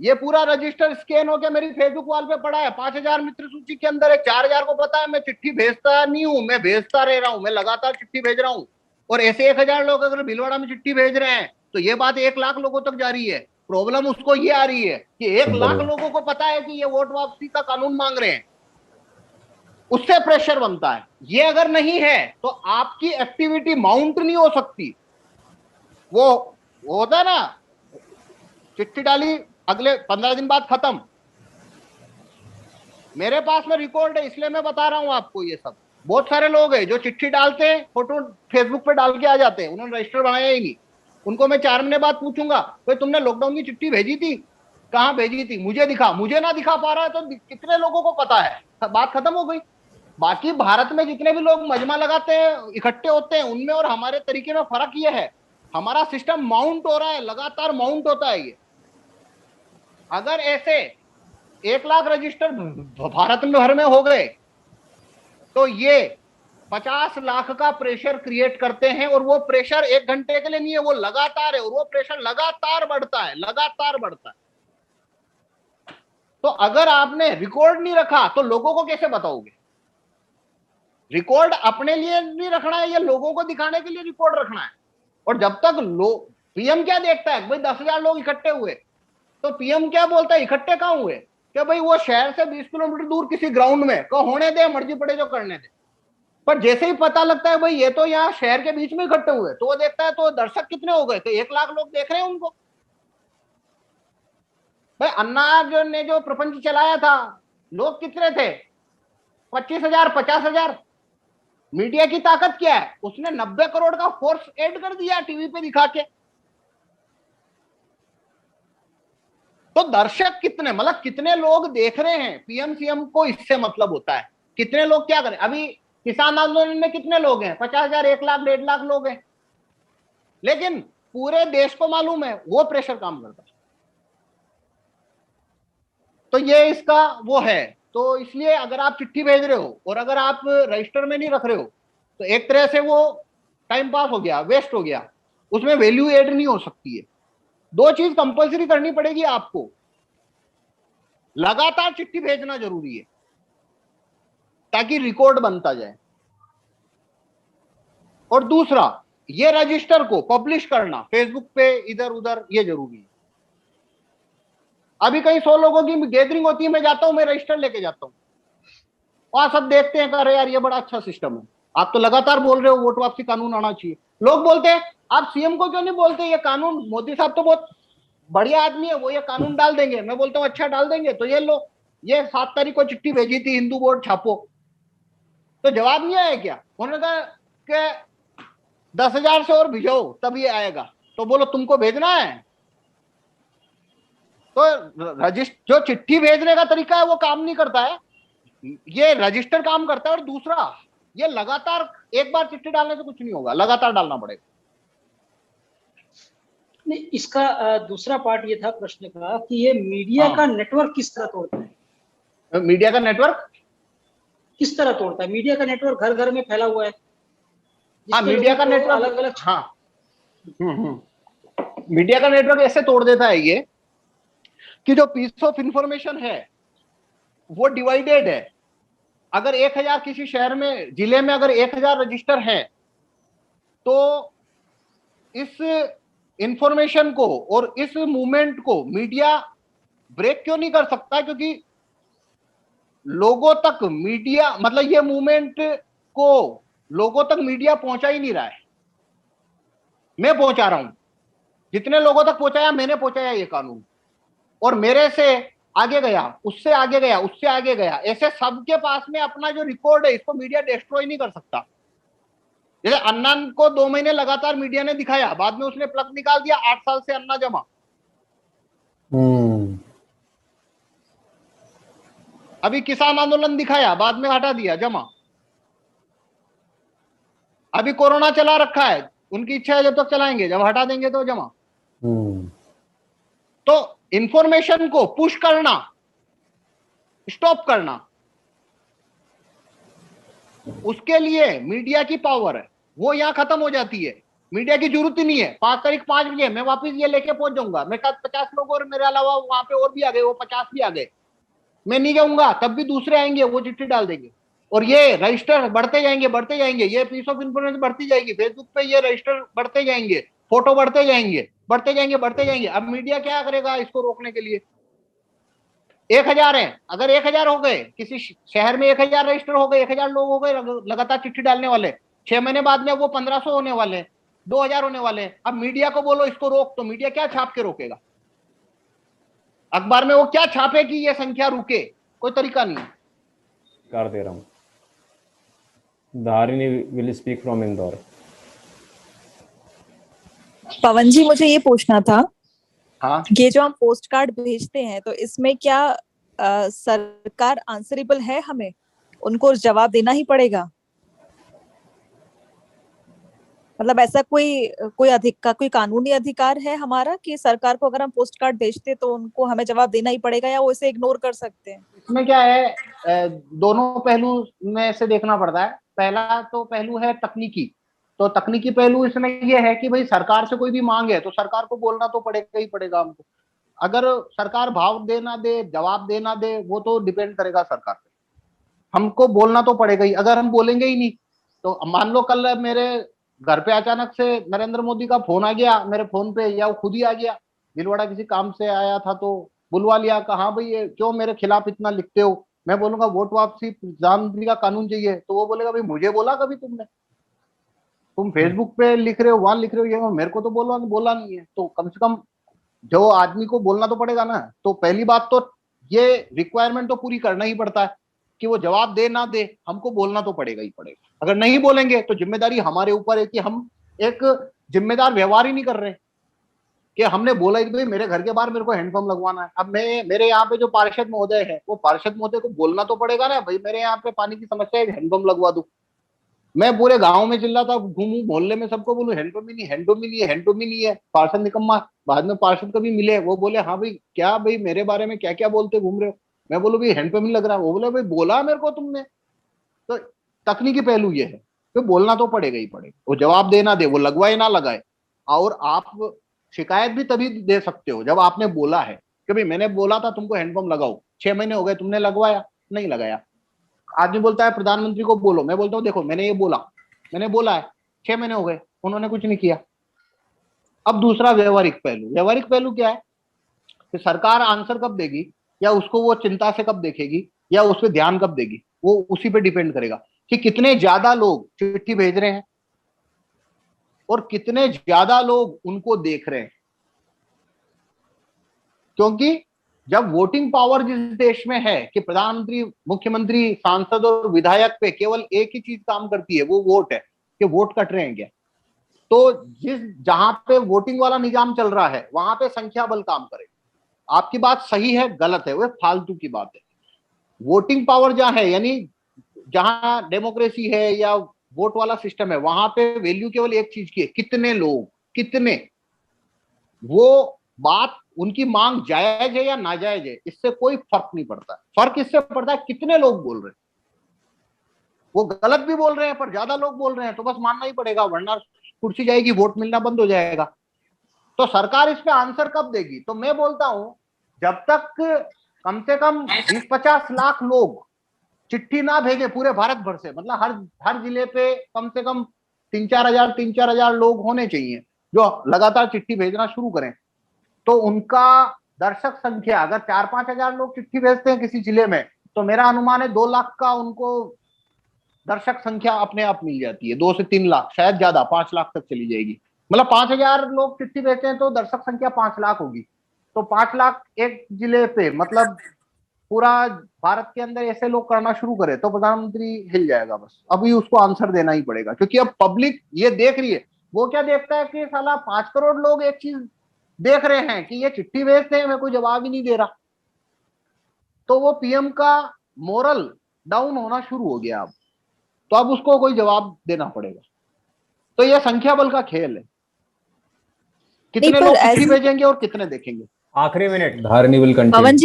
ये पूरा रजिस्टर स्कैन होकर मेरी फेसबुक वॉल पे पड़ा है। 5,000 मित्र सूची के अंदर है। 4,000 को पता है मैं चिट्ठी भेजता नहीं हूं, मैं भेजता रह रहा हूं, मैं लगातार चिट्ठी भेज रहा हूं। और ऐसे 1,000 लोग अगर भीलवाड़ा में चिट्ठी भेज रहे हैं तो ये बात 1 लाख लोगों तक जा रही है। प्रॉब्लम उसको ये आ रही है कि 1 लाख लोगों को पता है कि ये वोट वापसी का कानून मांग रहे हैं, उससे प्रेशर बनता है। ये अगर नहीं है तो आपकी एक्टिविटी माउंट नहीं हो सकती। वो होता है ना, चिट्ठी डाली, अगले 15 दिन बाद खत्म। मेरे पास में रिकॉर्ड है, इसलिए मैं बता रहा हूं आपको ये सब। बहुत सारे लोग हैं जो चिट्ठी डालते हैं, फोटो फेसबुक पे डाल के आ जाते हैं, उन्होंने रजिस्टर बनाया ही नहीं। उनको मैं 4 महीने बाद पूछूंगा, भाई तुमने लॉकडाउन की चिट्ठी भेजी थी, कहाँ भेजी थी, मुझे दिखा। मुझे ना दिखा पा रहा है तो कितने लोगों को पता है? बात खत्म हो गई। बाकी भारत में जितने भी लोग मजमा लगाते हैं, इकट्ठे होते हैं, उनमें और हमारे तरीके में फर्क ये है, हमारा सिस्टम माउंट हो रहा है, लगातार माउंट होता है। ये अगर ऐसे 1 लाख रजिस्टर भारत में भर में हो गए तो ये 50 लाख का प्रेशर क्रिएट करते हैं। और वो प्रेशर 1 घंटे के लिए नहीं है, वो लगातार है, और वो प्रेशर लगातार बढ़ता है, लगातार बढ़ता है। तो अगर आपने रिकॉर्ड नहीं रखा तो लोगों को कैसे बताओगे? रिकॉर्ड अपने लिए नहीं रखना है, ये लोगों को दिखाने के लिए रिकॉर्ड रखना है। और जब तक लोग, पीएम क्या देखता है, भाई 10,000 लोग इकट्ठे हुए, तो पीएम क्या बोलता है, इकट्ठे कहां हुए? कि भाई वो शहर से 20 किलोमीटर दूर किसी ग्राउंड में, को होने दे, मर्जी पड़े जो करने दे। पर जैसे ही पता लगता है भाई ये तो यहाँ शहर के बीच में इकट्ठे हुए, तो वो देखता है तो दर्शक कितने हो गए, तो 1 लाख लोग देख रहे हैं उनको। भाई अन्ना ने जो प्रपंच चलाया था, लोग कितने थे? 25,000, 50,000। मीडिया की ताकत क्या है? उसने 90 करोड़ का फोर्स ऐड कर दिया टीवी पे दिखा के। तो दर्शक कितने, मतलब कितने लोग देख रहे हैं पीएम सीएम को, इससे मतलब होता है कितने लोग क्या करें। अभी किसान आंदोलन में कितने लोग हैं? 50,000, 1 लाख, 1.5 लाख लोग हैं। लेकिन पूरे देश को मालूम है वो प्रेशर काम करता है। तो ये इसका वो है। तो इसलिए अगर आप चिट्ठी भेज रहे हो और अगर आप रजिस्टर में नहीं रख रहे हो तो एक तरह से वो टाइम पास हो गया, वेस्ट हो गया, उसमें वैल्यू एड नहीं हो सकती है। 2 चीज कंपलसरी करनी पड़ेगी आपको। लगातार चिट्ठी भेजना जरूरी है ताकि रिकॉर्ड बनता जाए, और दूसरा ये रजिस्टर को पब्लिश करना फेसबुक पे इधर उधर, ये जरूरी है। अभी कहीं 100 लोगों की गैदरिंग होती है, मैं जाता हूं, मैं रजिस्टर लेके जाता हूं, वहां सब देखते हैं, अरे यार ये बड़ा अच्छा सिस्टम है, आप तो लगातार बोल रहे हो वोट वापसी कानून आना चाहिए। लोग बोलते हैं आप सीएम को क्यों नहीं बोलते, ये कानून, मोदी साहब तो बहुत बढ़िया आदमी है, वो ये कानून डाल देंगे। मैं बोलता हूँ अच्छा डाल देंगे, तो ये लो, ये 7 तारीख को चिट्ठी भेजी थी, हिंदू बोर्ड छापो, तो जवाब नहीं आया क्या? उन्होंने कहा कि 10,000 से और भिजाओ तब ये आएगा। तो बोलो तुमको भेजना है? तो रजिस्टर, जो चिट्ठी भेजने का तरीका है वो काम नहीं करता है, ये रजिस्टर काम करता है। और दूसरा, ये लगातार, एक बार चिट्ठी डालने से कुछ नहीं होगा, लगातार डालना पड़ेगा। नहीं, इसका दूसरा पार्ट ये था प्रश्न का कि ये मीडिया का नेटवर्क किस तरह तोड़ता है? मीडिया का नेटवर्क किस तरह तोड़ता है? मीडिया का नेटवर्क घर घर में फैला हुआ है। हाँ, मीडिया का नेटवर्क अलग अलग, हाँ, मीडिया का नेटवर्क ऐसे तोड़ देता है ये कि जो पीस ऑफ इंफॉर्मेशन है वो डिवाइडेड है। अगर 1,000 किसी शहर में, जिले में अगर 1,000 रजिस्टर है, तो इस इंफॉर्मेशन को और इस मूवमेंट को मीडिया ब्रेक क्यों नहीं कर सकता? क्योंकि लोगों तक मीडिया, मतलब ये मूवमेंट को लोगों तक मीडिया पहुंचा ही नहीं रहा है। मैं पहुंचा रहा हूं, जितने लोगों तक पहुंचाया मैंने पहुंचाया ये कानून, और मेरे से आगे गया, उससे आगे गया, उससे आगे गया, ऐसे सबके पास में अपना जो रिकॉर्ड है, इसको मीडिया डिस्ट्रॉय नहीं कर सकता। जैसे अन्ना को 2 महीने लगातार मीडिया ने दिखाया, बाद में उसने प्लग निकाल दिया, 8 साल से अन्ना जमा, अभी किसान आंदोलन दिखाया, बाद में हटा दिया जमा। अभी कोरोना चला रखा है, उनकी इच्छा है जब तक चलाएंगे, जब हटा देंगे तो जमा। तो इंफॉर्मेशन को पुश करना, स्टॉप करना, उसके लिए मीडिया की पावर है, वो यहां खत्म हो जाती है। मीडिया की जरूरत ही नहीं है। 5 तारीख 5 बजे मैं वापस ये लेके पहुंच जाऊंगा, मेरे साथ 50 लोग और मेरे अलावा वहां पे और भी आ गए, वो 50 भी आ गए, मैं नहीं जाऊंगा, तब भी दूसरे आएंगे, वो चिट्ठी डाल देंगे और ये रजिस्टर बढ़ते जाएंगे, बढ़ते जाएंगे, ये पीस ऑफ इंफॉर्मेशन बढ़ती जाएगी, फेसबुक पे ये रजिस्टर बढ़ते जाएंगे, फोटो बढ़ते जाएंगे, बढ़ते जाएंगे, बढ़ते जाएंगे। अब मीडिया क्या करेगा इसको रोकने के लिए? 1000 है, अगर 1000 हो गए, किसी शहर में 1000 रजिस्टर हो गए, 1000 लोग हो गए लगातार चिट्ठी डालने वाले, 6 महीने बाद में वो 1500 होने वाले, 2000 होने वाले। अब मीडिया को बोलो इसको रोक, तो मीडिया क्या छाप के रोकेगा? अखबार में वो क्या छापे कि ये संख्या रुके? कोई तरीका नहीं। कर दे रहा हूं। Dharini will speak from Indore. Pawan ji, मुझे ये पूछना था, हाँ, ये जो हम पोस्ट कार्ड भेजते हैं तो इसमें क्या सरकार आंसरेबल है? हमें उनको जवाब देना ही पड़ेगा? मतलब ऐसा कोई कानूनी अधिकार है हमारा कि सरकार को अगर हम पोस्ट कार्ड भेजते तो उनको हमें जवाब देना ही पड़ेगा, या वो इसे इग्नोर कर सकते हैं? इसमें क्या है, दोनों पहलू में से देखना पड़ता है। पहला तो पहलू है तकनीकी, तो तकनीकी पहलू इसमें यह है कि भाई सरकार से कोई भी मांग है तो सरकार को बोलना तो पड़ेगा ही पड़ेगा हमको। अगर सरकार भाव दे ना दे, जवाब दे ना दे, वो तो डिपेंड करेगा सरकार पे, हमको बोलना तो पड़ेगा ही। अगर हम बोलेंगे ही नहीं तो मान लो कल मेरे घर पे अचानक से नरेंद्र मोदी का फोन आ गया मेरे फोन पे, या वो खुद ही आ गया, भीलवाड़ा किसी काम से आया था तो बुलवा लिया, कहा भाई ये क्यों मेरे खिलाफ इतना लिखते हो? मैं बोलूंगा वोट वापसी प्रधानमंत्री का कानून चाहिए, तो वो बोलेगा भाई मुझे बोला कभी तुमने? तुम फेसबुक पे लिख रहे हो, वहां लिख रहे हो, ये मेरे को तो बोला नहीं है। तो कम से कम जो आदमी को बोलना तो पड़ेगा ना। तो पहली बात तो ये रिक्वायरमेंट तो पूरी करना ही पड़ता है कि वो जवाब दे ना दे, हमको बोलना तो पड़ेगा ही पड़ेगा। अगर नहीं बोलेंगे तो जिम्मेदारी हमारे ऊपर है कि हम एक जिम्मेदार व्यवहार ही नहीं कर रहे, कि हमने बोला ही भाई मेरे घर के बाहर मेरे को हैंडपंप लगवाना है। अब मेरे यहाँ पे जो पार्षद महोदय है, वो पार्षद महोदय को बोलना तो पड़ेगा ना, भाई मेरे यहाँ पे पानी की समस्या है, हैंडपंप लगवा दो। मैं पूरे गांव में चिल्लाता घूमू, मोहल्ले में सबको बोलूं हैंडपंप ही नहीं, हैंडपंप ही नहीं है, हैंडपंप ही नहीं है। पार्षद निकम्मा, बाद में पार्षद कभी मिले, वो बोले हाँ भाई क्या भाई मेरे बारे में क्या क्या बोलते घूम रहे हो? मैं बोलूं भाई हैंडपंप नहीं लग रहा, वो बोले भाई बोला मेरे को तुमने। तो तकनीकी पहलू ये है कि बोलना तो पड़ेगा ही पड़ेगा, वो जवाब देना दे, वो लगवाए ना लगाए। और आप शिकायत भी तभी दे सकते हो जब आपने बोला है कि भाई मैंने बोला था तुमको हैंडपंप लगाओ, 6 महीने हो गए, तुमने लगवाया नहीं लगाया। आदमी बोलता है प्रधानमंत्री को बोलो, मैं बोलता हूँ देखो मैंने ये बोला, मैंने बोला है, 6 महीने हो गए, उन्होंने कुछ नहीं किया। अब दूसरा व्यवहारिक पहलू, व्यवहारिक पहलू क्या है कि सरकार आंसर कब देगी, या उसको वो चिंता से कब देखेगी, या उस पर ध्यान कब देगी, वो उसी पे डिपेंड करेगा कि कितने ज्यादा लोग चिट्ठी भेज रहे हैं और कितने ज्यादा लोग उनको देख रहे हैं। क्योंकि जब वोटिंग पावर जिस देश में है कि प्रधानमंत्री, मुख्यमंत्री, सांसद और विधायक पे केवल एक ही चीज काम करती है, वो वोट है, कि वोट कट रहे हैं क्या। तो जहां पे वोटिंग वाला निजाम चल रहा है वहां पे संख्या बल काम करे। आपकी बात सही है, गलत है, वो फालतू की बात है। वोटिंग पावर जहां है, यानी जहां डेमोक्रेसी है या वोट वाला सिस्टम है, वहां पे वैल्यू केवल एक चीज की है, कितने लोग, कितने। वो बात उनकी मांग जायज है या नाजायज है, इससे कोई फर्क नहीं पड़ता। फर्क इससे पड़ता है कितने लोग बोल रहे हैं। वो गलत भी बोल रहे हैं पर ज्यादा लोग बोल रहे हैं तो बस मानना ही पड़ेगा, वरना कुर्सी जाएगी, वोट मिलना बंद हो जाएगा। तो सरकार इस पे आंसर कब देगी? तो मैं बोलता हूं जब तक कम से कम 20-50 लाख लोग चिट्ठी ना भेजे पूरे भारत भर से, मतलब हर जिले पे कम से कम 3-4 हजार लोग होने चाहिए जो लगातार चिट्ठी भेजना शुरू करें। तो उनका दर्शक संख्या अगर 4-5 हजार लोग चिट्ठी भेजते हैं किसी जिले में, तो मेरा अनुमान है 2 लाख का उनको दर्शक संख्या अपने आप मिल जाती है। 2 से 3 लाख, शायद ज्यादा 5 लाख तक चली जाएगी। मतलब 5,000 लोग चिट्ठी भेजते हैं तो दर्शक संख्या 5 लाख होगी। तो 5 लाख एक जिले पे, मतलब पूरा भारत के अंदर ऐसे लोग करना शुरू करे तो प्रधानमंत्री हिल जाएगा। बस अभी उसको आंसर देना ही पड़ेगा, क्योंकि अब पब्लिक ये देख रही है। वो क्या देखता है कि साला 5 करोड़ लोग एक चीज देख रहे हैं कि ये चिट्ठी भेजते हैं, मैं कोई जवाब ही नहीं दे रहा, तो वो पीएम का मोरल डाउन होना शुरू हो गया अब, तो अब उसको कोई जवाब देना पड़ेगा। तो ये संख्या बल का खेल है, कितने लोग चिट्ठी भेजेंगे और कितने देखेंगे। आखिरी मिनट, धारनी विल कंटिन्यू। पवन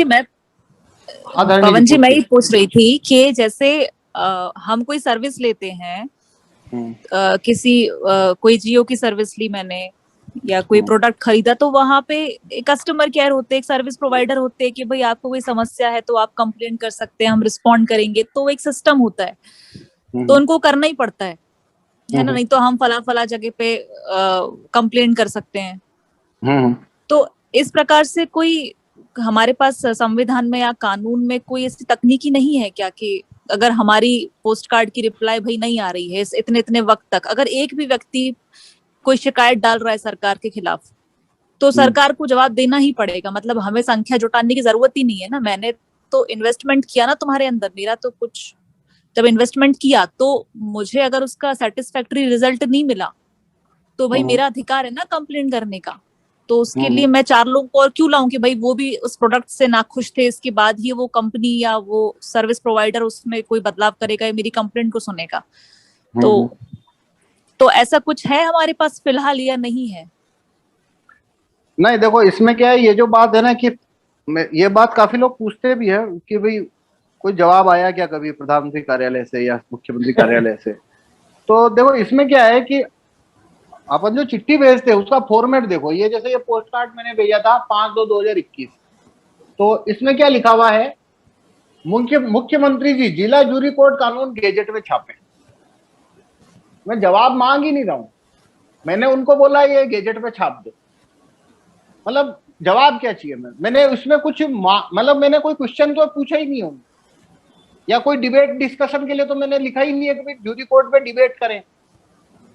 जी मैं ही पूछ रही थी कि जैसे हम कोई सर्विस लेते हैं, कोई जियो की सर्विस ली मैंने या कोई प्रोडक्ट खरीदा, तो वहां पे एक कस्टमर केयर होते हैं, एक सर्विस प्रोवाइडर होते हैं कि भाई आपको कोई समस्या है तो आप कंप्लेन कर सकते हैं, हम रिस्पॉन्ड करेंगे, तो एक सिस्टम होता है, तो उनको करना ही पड़ता है ना, नहीं तो हम फला जगह पे कंप्लेन कर सकते हैं। तो इस प्रकार से कोई हमारे पास संविधान में या कानून में कोई ऐसी तकनीकी नहीं है क्या कि अगर हमारी पोस्ट कार्ड की रिप्लाई भाई नहीं आ रही है इतने वक्त तक, अगर एक भी व्यक्ति कोई शिकायत डाल रहा है सरकार के खिलाफ, तो सरकार को जवाब देना ही पड़ेगा, मतलब हमें संख्या जुटाने की जरूरत ही नहीं है ना। मैंने तो इन्वेस्टमेंट किया ना तुम्हारे अंदर, मेरा तो कुछ जब इन्वेस्टमेंट किया तो मुझे अगर उसका सेटिस्फैक्टरी रिजल्ट नहीं मिला तो भाई मेरा अधिकार है ना कंप्लेन करने का, तो उसके लिए मैं 4 लोगों को और क्यों लाऊं कि भाई वो भी उस प्रोडक्ट से नाखुश थे, इसके बाद ही वो कंपनी या वो सर्विस प्रोवाइडर उसमें कोई बदलाव करेगा या मेरी कंप्लेंट को सुनेगा। तो ऐसा कुछ है हमारे पास फिलहाल या नहीं है? नहीं देखो, इसमें क्या है, ये जो बात है ना कि ये बात काफी लोग पूछते भी है कि भाई कोई जवाब आया क्या कभी प्रधानमंत्री कार्यालय से या मुख्यमंत्री कार्यालय से। तो देखो इसमें क्या है कि अपन जो चिट्ठी भेजते हैं उसका फॉर्मेट देखो, ये जैसे ये पोस्ट कार्ड मैंने भेजा था 5/2/2021, तो इसमें क्या लिखा हुआ है, मुख्यमंत्री जी जिला जूरी कोर्ट कानून गेजेट में छापे। मैं जवाब मांग ही नहीं रहा हूं, मैंने उनको बोला ये गेजेट पे छाप दो, मतलब जवाब क्या चाहिए। मैंने उसमें कुछ मतलब मैंने कोई क्वेश्चन तो पूछा ही नहीं हूं, या कोई डिबेट डिस्कशन के लिए तो मैंने लिखा ही नहीं है कि जूरी कोर्ट पे डिबेट करें,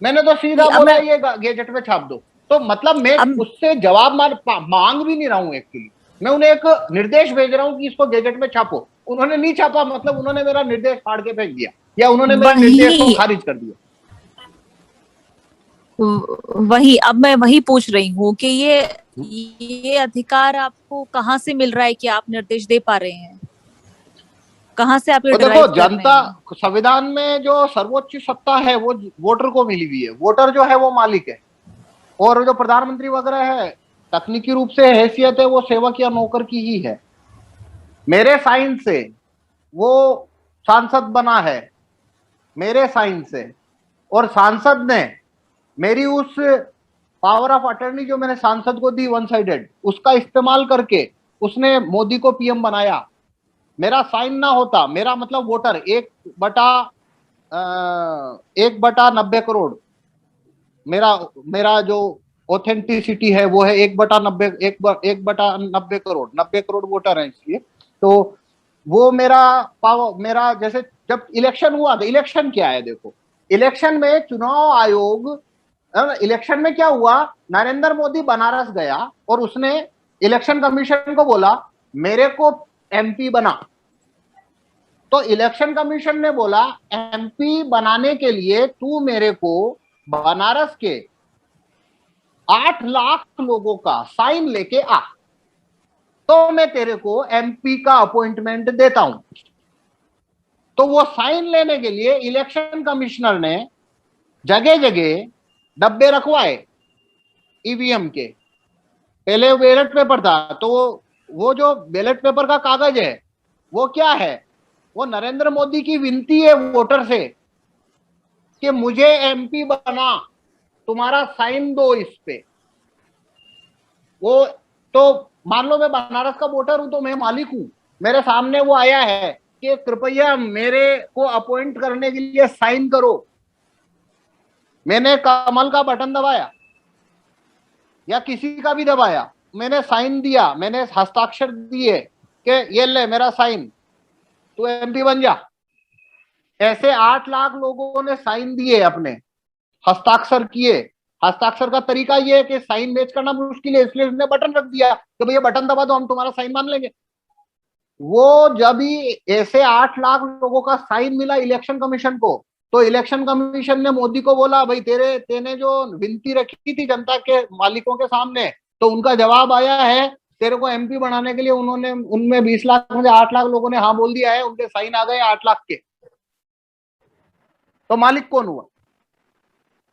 मैंने तो सीधा बोला ये गेजेट पे छाप दो। तो मतलब मैं उससे जवाब मांग भी नहीं रहा हूं, एक्चुअली मैं उन्हें एक निर्देश भेज रहा हूं कि इसको गेजेट में छापो। उन्होंने नहीं छापा, मतलब उन्होंने मेरा निर्देश फाड़ के फेंक दिया या उन्होंने मेरे निर्देश को खारिज कर दिया। अब मैं वही पूछ रही हूँ कि ये अधिकार आपको कहाँ से मिल रहा है कि आप निर्देश दे पा रहे हैं, कहाँ से आप ये देखो जनता, संविधान में जो सर्वोच्च सत्ता है वो वोटर को मिली हुई है, वोटर जो है वो मालिक है, और जो प्रधानमंत्री वगैरह है तकनीकी रूप से हैसियत है वो सेवक या नौकर की ही है। मेरे साइन से वो सांसद बना है, मेरे साइन से, और सांसद ने मेरी उस पावर ऑफ अटर्नी जो मैंने सांसद को दी वन साइडेड, उसका इस्तेमाल करके उसने मोदी को पीएम बनाया। मेरा साइन ना होता, मेरा मतलब वोटर 1/90 करोड़, मेरा जो ऑथेंटिसिटी है वो है 1/90 करोड़, 90 करोड़ वोटर है इसलिए। तो वो मेरा जैसे जब इलेक्शन हुआ था, इलेक्शन क्या है देखो, इलेक्शन में चुनाव आयोग, इलेक्शन में क्या हुआ, नरेंद्र मोदी बनारस गया और उसने इलेक्शन कमीशन को बोला मेरे को एमपी बना। तो इलेक्शन कमीशन ने बोला एमपी बनाने के लिए तू मेरे को बनारस के 8 लाख लोगों का साइन लेके आ, तो मैं तेरे को एमपी का अपॉइंटमेंट देता हूं। तो वो साइन लेने के लिए इलेक्शन कमिश्नर ने जगह जगह डब्बे रखवाए ईवीएम के। पहले बैलेट पेपर था, तो वो जो बैलेट पेपर का कागज है वो क्या है, वो नरेंद्र मोदी की विनती है वोटर से कि मुझे एमपी बना, तुम्हारा साइन दो इस पे। वो तो मान लो मैं बनारस का वोटर हूं तो मैं मालिक हूं, मेरे सामने वो आया है कि कृपया मेरे को अपॉइंट करने के लिए साइन करो। मैंने कमल का बटन दबाया या किसी का भी दबाया, मैंने साइन दिया, मैंने हस्ताक्षर दिए कि ये ले मेरा साइन, तू एमपी बन जा। ऐसे 8 लाख लोगों ने साइन दिए, अपने हस्ताक्षर किए। हस्ताक्षर का तरीका ये है कि साइन मैच करना मुश्किल है, इसलिए उसने बटन रख दिया कि भैया बटन दबा दो, हम तुम्हारा साइन मान लेंगे। वो जब ही ऐसे 8 लाख लोगों का साइन मिला इलेक्शन कमीशन को, तो इलेक्शन कमीशन ने मोदी को बोला भाई तेने जो विनती रखी थी जनता के मालिकों के सामने, तो उनका जवाब आया है तेरे को एमपी बनाने के लिए, उन्होंने उनमें 20 लाख में से 8 लाख लोगों ने हाँ बोल दिया है, उनके साइन आ गए 8 लाख के। तो मालिक कौन हुआ?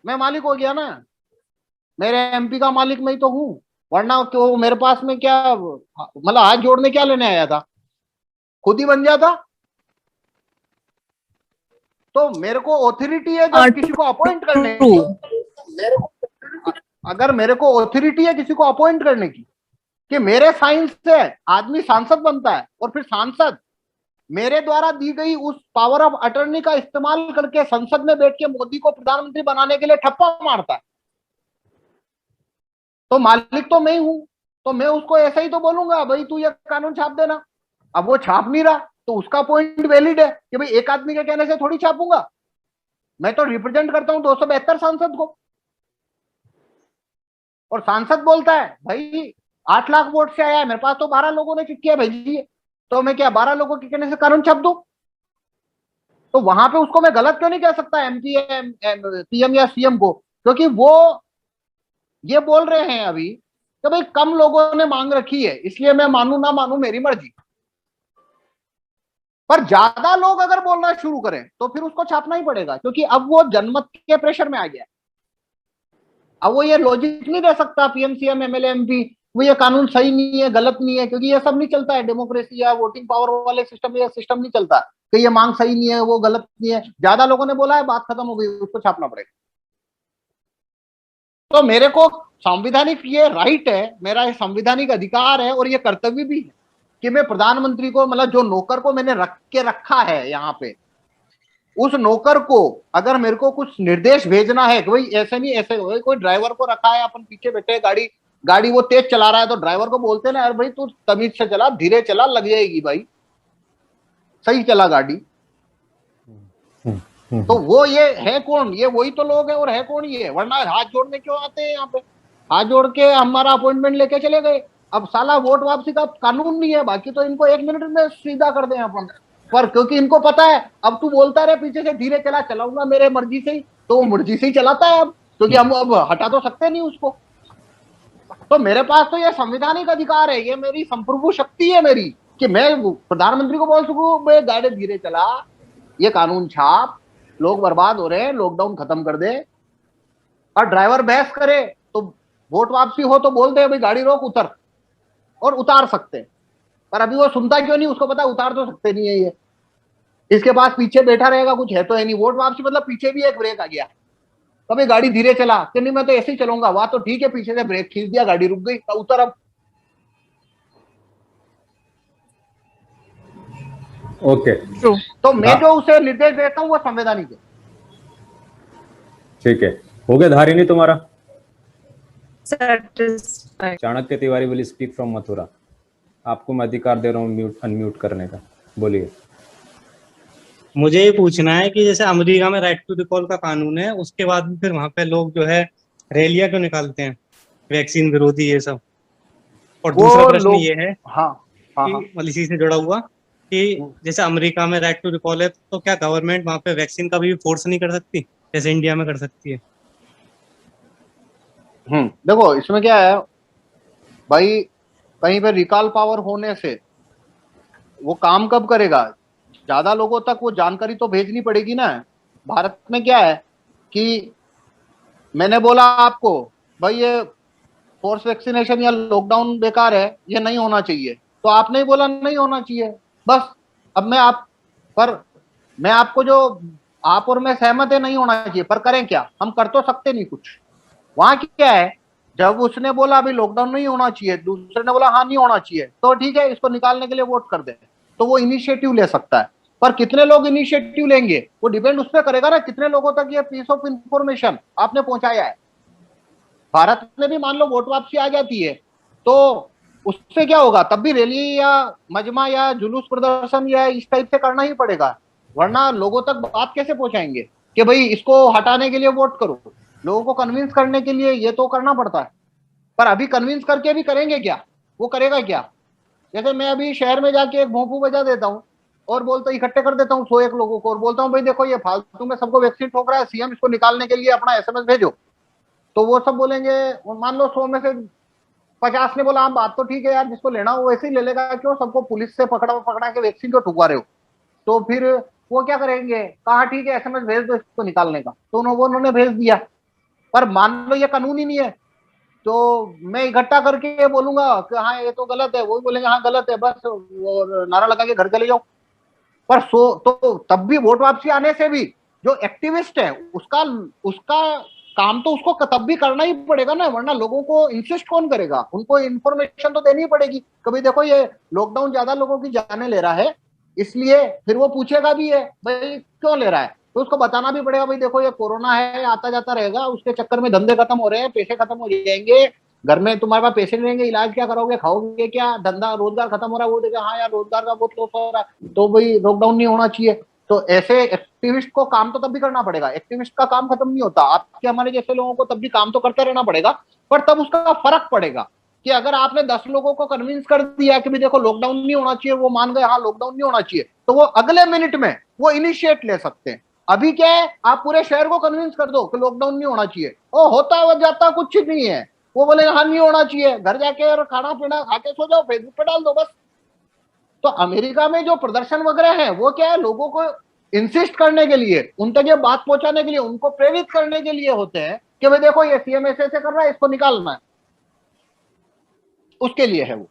मैं मालिक हो गया ना, मेरे एमपी का मालिक मैं ही तो हूं, वरना क्यों मेरे पास में क्या मतलब हाथ जोड़ने क्या लेने आया था, खुद ही बन जाता। तो मेरे को ऑथोरिटी है जब किसी को अपॉइंट करने की, अगर मेरे को ऑथोरिटी है किसी को अपॉइंट करने की कि मेरे साइन से आदमी सांसद बनता है, और फिर सांसद मेरे द्वारा दी गई उस पावर ऑफ अटर्नी का इस्तेमाल करके संसद में बैठ के मोदी को प्रधानमंत्री बनाने के लिए ठप्पा मारता है, तो मालिक तो मैं ही हूं। तो मैं उसको ऐसा ही तो बोलूंगा, भाई तू ये कानून छाप देना। अब वो छाप नहीं रहा तो उसका पॉइंट वैलिड है कि भाई एक आदमी के कहने से थोड़ी छापूंगा, मैं तो रिप्रेजेंट करता हूं 272 सांसद को। और सांसद बोलता है भाई 8 लाख वोट से आया है, मेरे पास तो 12 लोगों ने चिट्ठियां भेजी है, तो मैं क्या 12 लोगों के कहने से कानून छाप दूं? तो वहां पे उसको मैं गलत क्यों नहीं कह सकता एमपी पीएम या सीएम को? क्योंकि वो ये बोल रहे हैं अभी कि भाई कम लोगों ने मांग रखी है, इसलिए मैं मानू ना मानू मेरी मर्जी। पर ज्यादा लोग अगर बोलना शुरू करें तो फिर उसको छापना ही पड़ेगा, क्योंकि अब वो जनमत के प्रेशर में आ गया। अब वो ये लॉजिक नहीं दे सकता पीएम सीएम एमएलए एमपी वो ये कानून सही नहीं है, गलत नहीं है, क्योंकि ये सब नहीं चलता है डेमोक्रेसी या वोटिंग पावर वाले सिस्टम, ये सिस्टम नहीं चलता कि ये मांग सही नहीं है वो गलत नहीं है। ज्यादा लोगों ने बोला है, बात खत्म हो गई, उसको छापना पड़ेगा। तो मेरे को संवैधानिक ये राइट है, मेरा ये संवैधानिक अधिकार है और ये कर्तव्य भी है कि मैं प्रधानमंत्री को, मतलब जो नौकर को मैंने रखा है यहाँ पे, उस नौकर को अगर मेरे को कुछ निर्देश भेजना है कि भाई ऐसे नहीं ऐसे, कोई ड्राइवर को रखा है, अपन पीछे बैठे गाड़ी वो तेज चला रहा है तो ड्राइवर को बोलते हैं ना, अरे भाई तू तमीज से चला, धीरे चला, लग जाएगी भाई, सही चला गाड़ी। तो वो ये है कौन? ये वही तो लोग हैं। और है कौन ये? वरना हाथ जोड़ने क्यों आते हैं यहाँ पे? हाथ जोड़ के हमारा अपॉइंटमेंट लेके चले गए। अब साला वोट वापसी का कानून नहीं है, बाकी तो इनको 1 मिनट में सीधा कर दें अपन, पर क्योंकि इनको पता है अब तू बोलता रहे पीछे से धीरे चला, चलाऊंगा मेरे मर्जी से ही, तो वो मर्जी से ही चलाता है अब, क्योंकि हम अब हटा तो सकते नहीं उसको। तो मेरे पास तो ये संवैधानिक अधिकार है, ये मेरी संप्रभु शक्ति है मेरी, कि मैं प्रधानमंत्री को बोल सकूं भाई गाड़ी धीरे चला, ये कानून छाप, लोग बर्बाद हो रहे हैं, लॉकडाउन खत्म कर दे। और ड्राइवर बहस करे तो वोट वापसी हो तो बोल दे भाई गाड़ी रोक, उतर, और उतार सकते हैं। पर अभी वो सुनता क्यों नहीं? उसको पता उतार तो सकते नहीं है ये, इसके पास पीछे बैठा रहेगा, कुछ है तो है नहीं। वोट वापसी मतलब पीछे भी एक ब्रेक आ गया, कभी गाड़ी धीरे चला कि नहीं मैं तो ऐसे ही चलूंगा, वहां तो ठीक है, पीछे से ब्रेक खींच दिया, गाड़ी रुक गई, तो उतर अब। ओके तो मैं जो उसे निर्देश देता हूँ वो संवैधानिक है। ठीक है, हो गया धारिणी तुम्हारा? Satisfied. Chanakya Tiwari will speak from Mathura. आपको मैं अधिकार दे रहा हूँ म्यूट अनम्यूट करने का, बोलिए। मुझे ये पूछना है कि जैसे अमेरिका में राइट टू रिकॉल का कानून है, उसके बाद भी फिर वहां पे लोग जो है रैलियां क्यों निकालते हैं, वैक्सीन विरोधी ये सब? और दूसरा प्रश्न ये है कि इसी से जुड़ा हुआ कि जैसे अमेरिका में राइट टू रिकॉल है, तो क्या गवर्नमेंट वहां पे वैक्सीन का भी फोर्स नहीं कर सकती जैसे इंडिया में कर सकती है? देखो इसमें क्या है भाई, कहीं पे रिकॉल पावर होने से वो काम कब करेगा? ज्यादा लोगों तक वो जानकारी तो भेजनी पड़ेगी ना। भारत में क्या है कि मैंने बोला आपको भाई ये फोर्स वैक्सीनेशन या लॉकडाउन बेकार है, ये नहीं होना चाहिए, तो आपने ही बोला नहीं होना चाहिए, बस। अब मैं आपको जो आप और मैं सहमत है नहीं होना चाहिए, पर करें क्या? हम कर तो सकते नहीं कुछ। वहां क्या है, जब उसने बोला अभी लॉकडाउन नहीं होना चाहिए, दूसरे ने बोला हाँ नहीं होना चाहिए, तो ठीक है इसको निकालने के लिए वोट कर दे, तो वो इनिशिएटिव ले सकता है। पर कितने लोग इनिशिएटिव लेंगे वो डिपेंड उस पर करेगा ना, कितने लोगों तक ये पीस ऑफ इंफॉर्मेशन आपने पहुंचाया है। भारत में भी मान लो वोट वापसी आ जाती है तो उससे क्या होगा? तब भी रैली या मजमा या जुलूस प्रदर्शन या इस टाइप से करना ही पड़ेगा, वरना लोगों तक बात कैसे पहुंचाएंगे कि भाई इसको हटाने के लिए वोट करो? लोगों को कन्विंस करने के लिए ये तो करना पड़ता है। पर अभी कन्विंस करके भी करेंगे क्या? वो करेगा क्या? जैसे मैं अभी शहर में जाके एक भोंपू बजा देता हूँ और बोलता इकट्ठे कर देता हूँ 101 लोगों को और बोलता हूँ भाई देखो ये फालतू में सबको वैक्सीन ठोक रहा है, सीएम इसको निकालने के लिए अपना SMS भेजो, तो वो सब बोलेंगे, मान लो 100 में से 50 ने बोला हाँ बात तो ठीक है यार, जिसको लेना हो वैसे ही ले लेगा, क्यों सबको पुलिस से पकड़ा पकड़ा के वैक्सीन क्यों ठुकवा रहे हो। तो फिर वो क्या करेंगे, कहा ठीक है SMS भेज दो इसको निकालने का, तो उन्होंने भेज दिया। पर मान लो ये कानून ही नहीं है, तो मैं इकट्ठा करके बोलूंगा कि हाँ ये तो गलत है, वो भी बोलेंगे हाँ गलत है, बस और नारा लगा के घर चले जाओ। पर तो तब भी वोट वापसी आने से भी जो एक्टिविस्ट है उसका काम तो उसको तब भी करना ही पड़ेगा ना, वरना लोगों को इंसिस्ट कौन करेगा, उनको इन्फॉर्मेशन तो देनी पड़ेगी। कभी देखो ये लॉकडाउन ज्यादा लोगों की जाने ले रहा है, इसलिए फिर वो पूछेगा भी है भाई क्यों ले रहा है, तो उसको बताना भी पड़ेगा भाई देखो ये कोरोना है, आता जाता रहेगा, उसके चक्कर में धंधे खत्म हो रहे हैं, पैसे खत्म हो जाएंगे, घर में तुम्हारे पास पैसे नहीं रहेंगे, इलाज क्या करोगे, खाओगे क्या, धंधा रोजगार खत्म हो रहा है, वो देखा हाँ यार रोजगार का बहुत लॉस हो रहा है, तो भाई लॉकडाउन नहीं होना चाहिए। तो ऐसे एक्टिविस्ट को काम तो तब भी करना पड़ेगा, एक्टिविस्ट का काम खत्म नहीं होता, आपके हमारे जैसे लोगों को तब भी काम तो करते रहना पड़ेगा, पर तब उसका फर्क पड़ेगा कि अगर आपने 10 लोगों को कन्विंस कर दिया कि भी देखो लॉकडाउन नहीं होना चाहिए, वो मान गए हाँ लॉकडाउन नहीं होना चाहिए, तो वो अगले मिनट में वो इनिशिएट ले सकते हैं। अभी क्या है, आप पूरे शहर को कन्विंस कर दो कि लॉकडाउन नहीं होना चाहिए, वो होता है जाता कुछ नहीं है, वो बोले हाँ नहीं होना चाहिए, घर जाके और खाना पीना खा के सो जाओ, फेसबुक पे डाल दो बस। तो अमेरिका में जो प्रदर्शन वगैरह है वो क्या है, लोगों को इंसिस्ट करने के लिए, उन तक ये बात पहुंचाने के लिए, उनको प्रेरित करने के लिए होते हैं कि भाई देखो ये CM ऐसे कर रहा है, इसको निकालना है, उसके लिए है वो।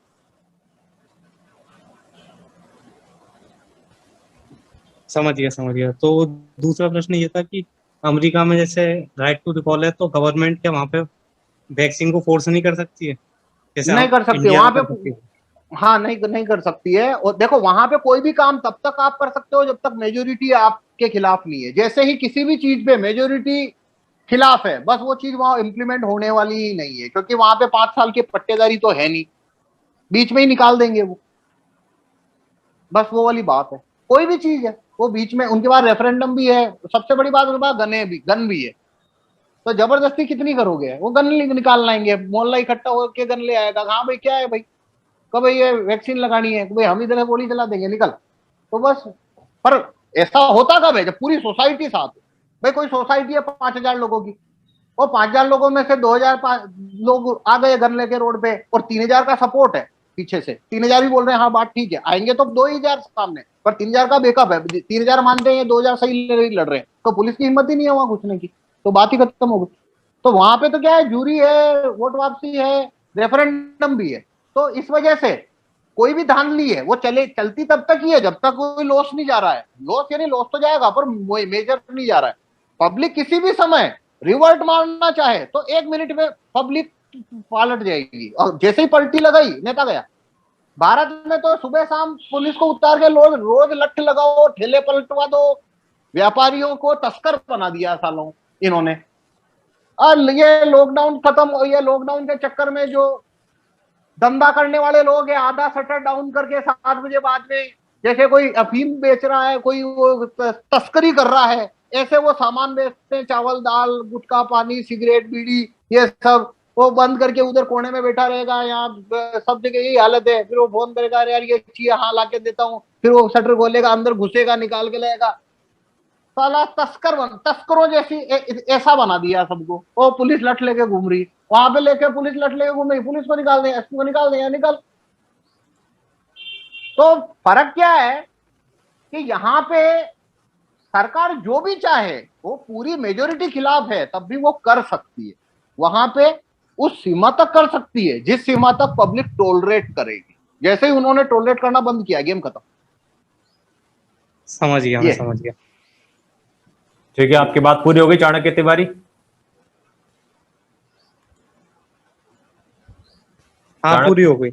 समझ गया। तो दूसरा प्रश्न ये था कि अमेरिका में जैसे राइट टू रिकॉल है, तो गवर्नमेंट क्या वहां पे वैक्सीन को फोर्स नहीं कर सकती है, जैसे नहीं कर सकती इंडिया वहां में पे, कर सकती है? हाँ नहीं कर सकती है। और देखो वहां पे कोई भी काम तब तक आप कर सकते हो जब तक मेजोरिटी आपके खिलाफ नहीं है, जैसे ही किसी भी चीज पे मेजोरिटी खिलाफ है, बस वो चीज वहां इंप्लीमेंट होने वाली ही नहीं है, क्योंकि वहां पे 5 साल की पट्टेदारी तो है नहीं, बीच में ही निकाल देंगे वो, बस वो वाली बात है। कोई भी चीज है वो बीच में, उनके पास रेफरेंडम भी है, सबसे बड़ी बात उनके पास गन भी है, तो जबरदस्ती कितनी करोगे, वो गन निकाल लाएंगे, मोहल्ला इकट्ठा होकर गन ले आएगा, हाँ भाई क्या है भाई, कब भाई ये वैक्सीन लगानी है, भाई हम इधर गोली चला देंगे निकल, तो बस। पर ऐसा होता कब है, जब पूरी सोसाइटी साथ है। भाई कोई सोसाइटी है 5000 लोगों की, और 5000 लोगों में से 2000 लोग आ गए गन लेके रोड पे, और 3000 का सपोर्ट है पीछे से, 3000 भी बोल रहे हैं हाँ बात ठीक है, आएंगे तो 2000 सामने, पर 3000 का बैकअप है, 3000 मानते हैं 2000 सही लड़ रहे हैं, तो पुलिस की हिम्मत ही नहीं है वहां घुसने की, तो बात ही खत्म हो गई। तो वहां पे तो क्या है, जूरी है, वोट वापसी है, रेफरेंडम भी है, तो इस वजह से कोई भी धांधली है वो चलती तब तक ही है जब तक कोई लॉस नहीं जा रहा है, लॉस यानी लॉस तो जाएगा पर मेजर नहीं जा रहा है। पब्लिक किसी भी समय रिवर्ट मारना चाहे तो 1 मिनट में पब्लिक पलट जाएगी, और जैसे ही पलटी लगाई नेता गया। भारत में तो सुबह शाम पुलिस को उतार के रोज लठ लगाओ, ठेले पलटवा दो, व्यापारियों को तस्कर बना दिया सालों इन्होंने। और ये लॉकडाउन खत्म, ये लॉकडाउन के चक्कर में जो धंधा करने वाले लोग हैं, आधा शटर डाउन करके 7 बजे बाद में, जैसे कोई अफीम बेच रहा है, कोई वो तस्करी कर रहा है, ऐसे वो सामान बेचते हैं, चावल दाल गुटखा पानी सिगरेट बीड़ी ये सब, वो बंद करके उधर कोने में बैठा रहेगा, यहाँ सब जगह यही हालत है। फिर वो फोन करेगा अरे यार ये चाहिए, हाँ ला के देता हूँ, फिर वो शटर खोलेगा, अंदर घुसेगा, निकाल के लाएगा, साला तस्करों जैसी ऐसा बना दिया सबको। वो पुलिस लठ लेके घूम रही, वहां पे लेके पुलिस लठ लेके घूम रही, पुलिस को निकाल दें, एसपी को निकाल दें, निकल। तो फर्क क्या है कि यहाँ पे सरकार जो भी चाहे वो पूरी मेजोरिटी खिलाफ है तब भी वो कर सकती है, वहां पे उस सीमा तक कर सकती है जिस सीमा तक पब्लिक टॉलरेट करेगी। जैसे ही उन्होंने टॉलरेट करना बंद किया, गेम खत्म। समझ गया, मैं समझ गया। ठीक है, आपकी बात पूरी हो गई चाणक्य तिवारी? हाँ पूरी हो गई।